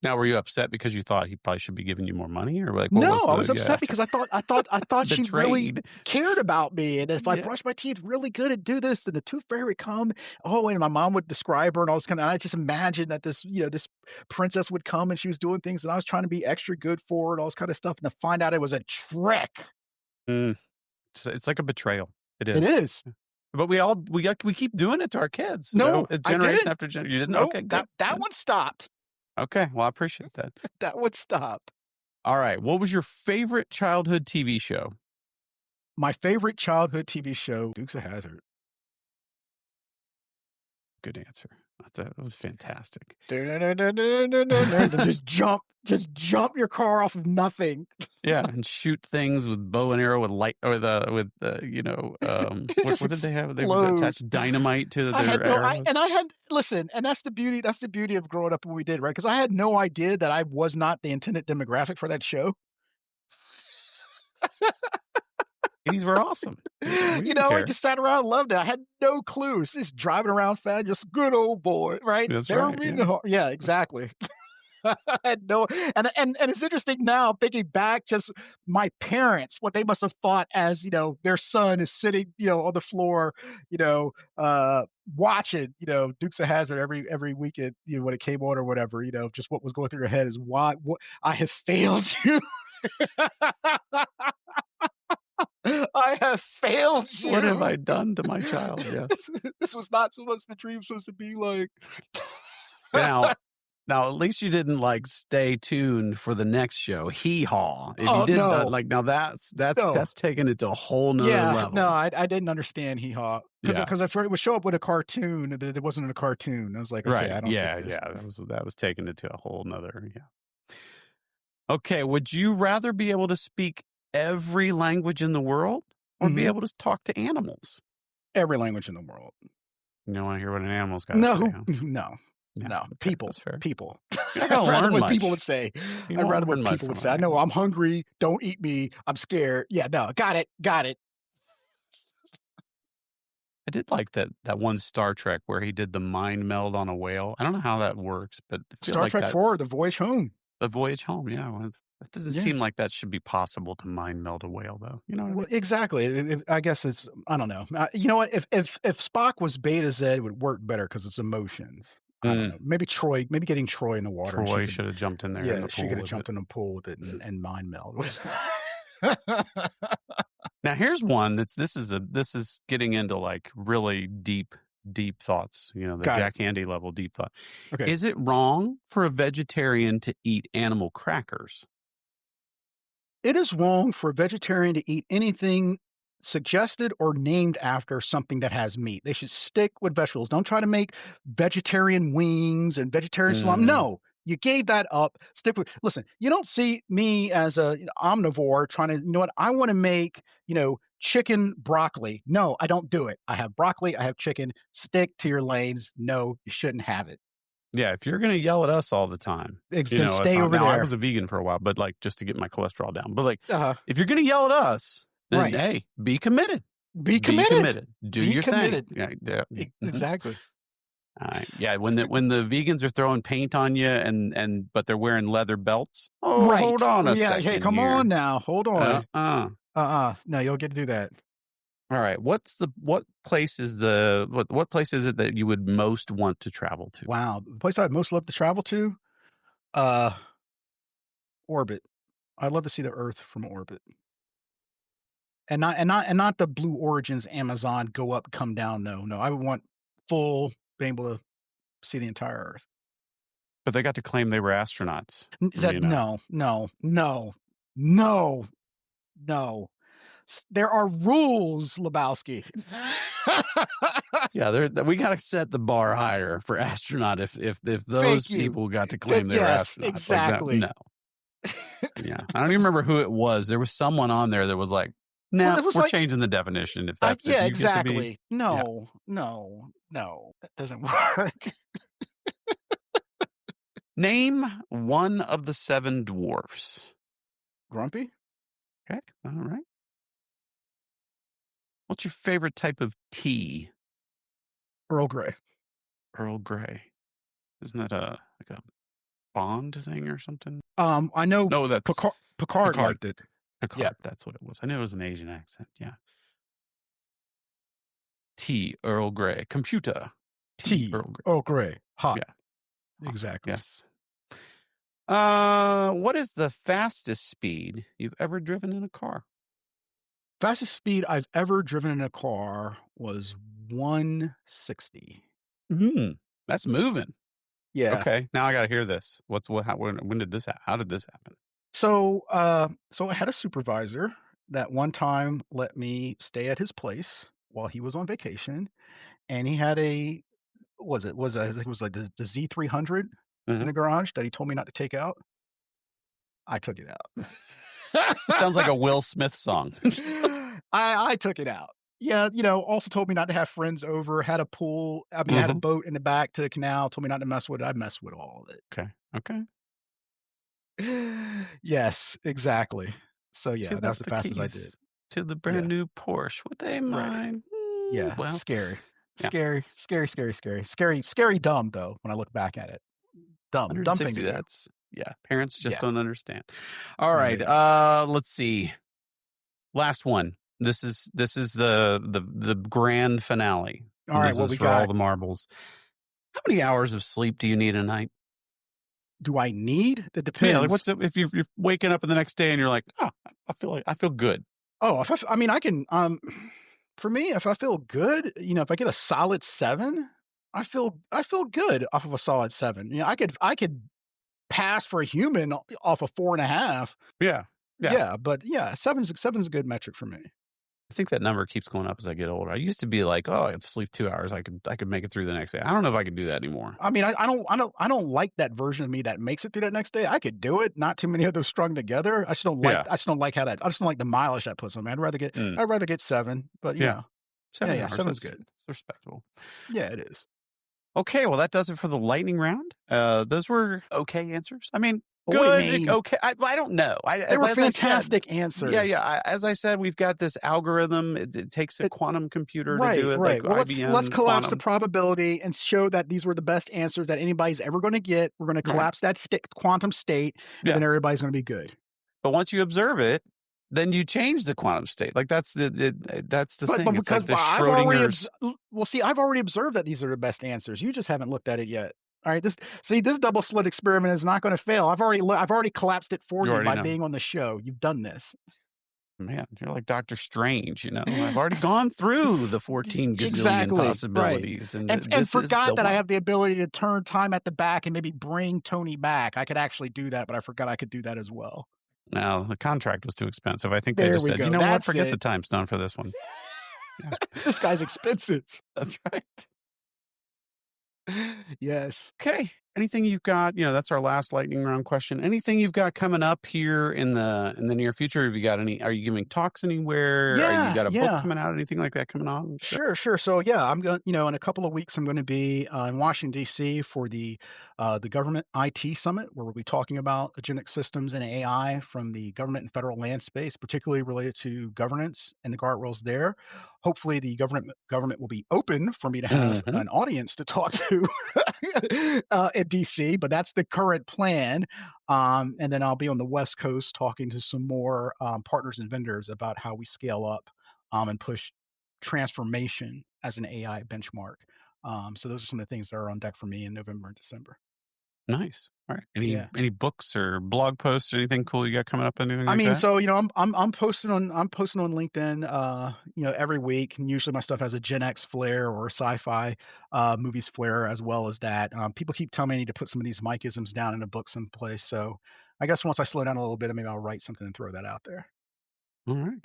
Now, were you upset because you thought he probably should be giving you more money, or like No, I was upset because I thought she really betrayed? cared about me, and if I Yeah. brushed my teeth really good and do this, then the tooth fairy would come. Oh, and my mom would describe her and all this kind of. I just imagined that this princess would come and she was doing things, and I was trying to be extra good for her and all this kind of stuff, and to find out it was a trick. It's like a betrayal. It is. It is. But we keep doing it to our kids. No, I generation didn't. after generation. You didn't? No, Okay, good. that one stopped. Okay, well, I appreciate that. That one stopped. All right, what was your favorite childhood TV show? My favorite childhood TV show, Dukes of Hazzard. Good answer. That was fantastic. Just jump your car off of nothing. Yeah, and shoot things with bow and arrow with light or what Just did they have? They would explode. attach dynamite to I their had no, arrows. I had listen, and that's the beauty of growing up when we did, right? Because I had no idea that I was not the intended demographic for that show. These were awesome. We didn't I care. just sat around and loved it. I had no clues. Just driving around fast, just good old boy, right? That's They were right, mean yeah. to har- Yeah, exactly. I had no, and it's interesting now thinking back, just my parents, what they must have thought as their son is sitting on the floor, watching Dukes of Hazzard every weekend, when it came on or whatever, just what was going through your head is why what I have failed you. I have failed you. What have I done to my child? Yes. This was not supposed the dream supposed to be like. Now, at least you didn't stay tuned for the next show. Hee haw! If you did No. that, now that's No. taking it to a whole nother level. No, I didn't understand hee haw because Yeah. if it would show up with a cartoon, it wasn't a cartoon. I was like, okay, Right? I don't Yeah, get this. yeah. That was taking it to a whole nother. Yeah. Okay. Would you rather be able to speak every language in the world or be Mhm. able to talk to animals? Every language in the world. You don't want to hear what an animal's got to No, say, huh? no. Yeah, No, okay, people. that's fair. People. You're not I'd gonna rather learn what much. people would say. You I'd won't rather what learn much people would from say. I an know animal. I'm hungry. Don't eat me. I'm scared. Yeah, no, got it. I did like that one Star Trek where he did the mind meld on a whale. I don't know how that works, but I feel Star like Trek that's 4, The Voyage Home. the voyage home. Yeah, well, it doesn't Yeah. seem like that should be possible to mind meld a whale, though. You know what I mean? Well, exactly. I guess it's. I don't know. You know what? If Spock was Beta Z, it would work better because it's emotions. I don't know. Maybe Troy. Maybe getting Troy in the water. and she Troy could- should have jumped in there in Yeah, the she pool could have with jumped it. in the pool with it and mind meld. Now here's one this is getting into really deep thoughts. The Got it. Jack Handy level deep thought. Okay. Is it wrong for a vegetarian to eat animal crackers? It is wrong for a vegetarian to eat anything suggested or named after something that has meat. They should stick with vegetables. Don't try to make vegetarian wings and vegetarian salami. No, you gave that up. Stick with. Listen, you don't see me as a omnivore trying to. You know what? I want to make chicken broccoli. No, I don't do it. I have broccoli. I have chicken. Stick to your lanes. No, you shouldn't have it. Yeah, if you're going to yell at us all the time, Then us stay over now, I there. was a vegan for a while, but just to get my cholesterol down. But Uh-huh. if you're going to yell at us, then Right. hey, be committed. Be committed. Do Be your committed. thing. Yeah, mhm. Exactly. All right. Yeah, when the vegans are throwing paint on you but they're wearing leather belts. Oh, Right. hold on a Yeah. second. Hey, come here. on now. Hold on. Uh-uh. No, you don't get to do that. All right. What place is it that you would most want to travel to? Wow. The place I'd most love to travel to, orbit. I'd love to see the Earth from orbit. And not the Blue Origins Amazon go up, come down. No. I would want full being able to see the entire Earth. But they got to claim they were astronauts. No. There are rules, Lebowski. Yeah, we got to set the bar higher for astronaut. If those people got to claim they were Yes, astronauts, exactly. no. Yeah, I don't even remember who it was. There was someone on there that was like, "No, Well, it was we're like- changing the definition." If that's if you exactly. Get to be, No, that doesn't work. name one of the 7 dwarfs. Grumpy? Okay, all right. What's your favorite type of tea? Earl Grey. Earl Grey. Isn't that a Bond thing or something? I know. No, that's Picard liked it. Picard. Yeah. That's what it was. I knew it was an Asian accent. Yeah. Tea, Earl Grey. Computer. Tea. Earl Grey. Earl Grey. Hot. Yeah. Exactly. Yes. What is the fastest speed you've ever driven in a car? Fastest speed I've ever driven in a car was 160. That's moving. Yeah. Okay. Now I got to hear this. When did this happen? How did this happen? So I had a supervisor, that one time let me stay at his place while he was on vacation, and he had a I think it was like the Z300 in Mhm. the garage that he told me not to take out. I took it out. It sounds like a Will Smith song. I took it out. Yeah, also told me not to have friends over, had a pool. I mean, I had a Mhm. boat in the back to the canal, told me not to mess with it. I messed with all of Okay. Okay. it. Yes, exactly. So She yeah, that was left the the fastest I did. keys to the Yeah, brand new Porsche. Would they right. mind? Yeah, Well, scary. yeah. Scary, scary, scary, scary. Scary dumb though when I look back at it. Dumb thing 160, to do. yeah, parents just Yeah, don't understand. All no, right, they don't. let's see. Last one. This is the grand finale, All and right, this what is we for all got? the marbles. How many hours of sleep do you need a night? Do I need? That Yeah, like depends. what's up if you're waking up in the next day and you're like, "Oh, I feel good." Oh, I mean, I can, for me, if I feel good, if I get a solid 7, I feel good off of a solid 7. I could pass for a human off of 4.5. Yeah. Yeah. Yeah, but yeah, seven's a good metric for me. I think that number keeps going up as I get older. I used to be like, "Oh, I have to sleep 2 hours. I could make it through the next day." I don't know if I could do that anymore. I mean, I don't like that version of me that makes it through that next day. I could do it. Not too many of those strung together. Yeah. I just don't like how that. I just don't like the mileage that puts on me. Mm. I'd rather get 7. But Yeah. yeah, 7 yeah, hours. 7's That's good. respectable. Yeah, it is. Okay, well, that does it for the lightning round. Those were okay answers. I mean, Boy, good, me, okay. I don't know. they were As I said, fantastic yeah. answers. As I said, we've got this algorithm. It takes a It, quantum computer to do right, it, like right. Well, let's IBM collapse the quantum. probability and show that these were the best answers that anybody's ever going to get. We're going to Right. collapse that quantum state, and Yeah. then everybody's going to be good. But once you observe it, then you change the quantum state. Like that's that's the But thing. It's because like the I've already Schrodinger's. well, see, I've already observed that these are the best answers. You just haven't looked at it yet. All right, this double slit experiment is not going to fail. I've already collapsed it for You you already by know. being on the show. You've done this. Man, you're like Doctor Strange, I've already gone through the 14 gazillion Exactly, right. possibilities, and And this is the forgot that I one. have the ability to turn time at the back and maybe bring Tony back. I could actually do that, but I forgot I could do that as well. No, the contract was too expensive. I think they There just we said, "You go. know what? That's Forget the it. time stone for this one." Yeah, This guy's expensive. that's right. Yes. Okay. Anything you've got? That's our last lightning round question. Anything you've got coming up here in the near future? Have you got any? Are you giving talks anywhere? Are you Yeah, got a book yeah. coming out? Anything like that coming on? Sure. So yeah, I'm going. In a couple of weeks, I'm going to be in Washington D.C. for the government IT summit, where we'll be talking about agentic systems and AI from the government and federal land space, particularly related to governance and the guardrails there. Hopefully, the government will be open for me to have Mm-hmm. an audience to talk to at DC, but that's the current plan. And then I'll be on the West Coast talking to some more partners and vendors about how we scale up and push transformation as an AI benchmark. So those are some of the things that are on deck for me in November and December. Nice. All right. Yeah. Any books or blog posts or anything cool you got coming up? Anything I like mean, that? so I'm posting on LinkedIn, every week, and usually my stuff has a Gen X flair or sci-fi movies flair as well as that. People keep telling me I need to put some of these Mike-isms down in a book someplace. So I guess once I slow down a little bit, maybe I'll write something and throw that out there. All right.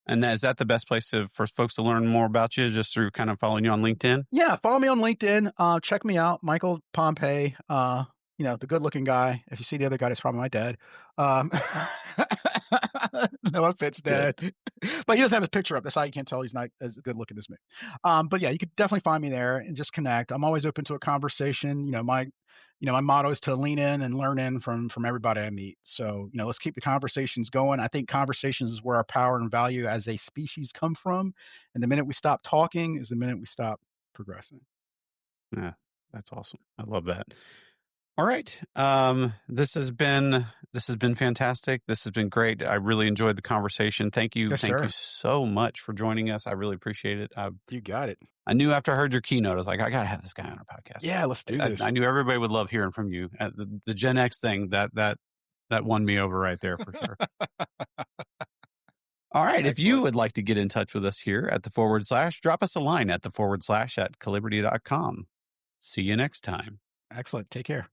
And is that the best place for folks to learn more about you, just through kind of following you on LinkedIn? Yeah, follow me on LinkedIn. Check me out, Michael Pompey. The good-looking guy. If you see the other guy, that's probably my dad. No offense, Good. Dad, but he doesn't have his picture up. That's how you can't tell he's not as good-looking as me. But yeah, you could definitely find me there and just connect. I'm always open to a conversation. My motto is to lean in and learn in from everybody I meet. So let's keep the conversations going. I think conversations is where our power and value as a species come from. And the minute we stop talking is the minute we stop progressing. Yeah, that's awesome. I love that. All right. This has been fantastic. This has been great. I really enjoyed the conversation. Thank you. Yes, Thank you sir. so much for joining us. I really appreciate it. You got it. I knew after I heard your keynote, I was like, I got to have this guy on our podcast. Yeah, let's do this. I knew everybody would love hearing from you. The Gen X thing, that won me over right there for sure. All right. If you would like to get in touch with us here at the /, drop us a line at the / at Calibrity.com. See you next time. Excellent. Take care.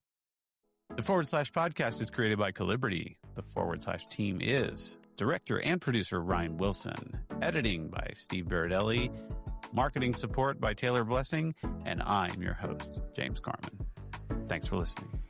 The / podcast is created by Calibrity. The / team is Director and producer Ryan Wilson. Editing by Steve Baradelli. Marketing support by Taylor Blessing. And I'm your host, James Carman. Thanks for listening.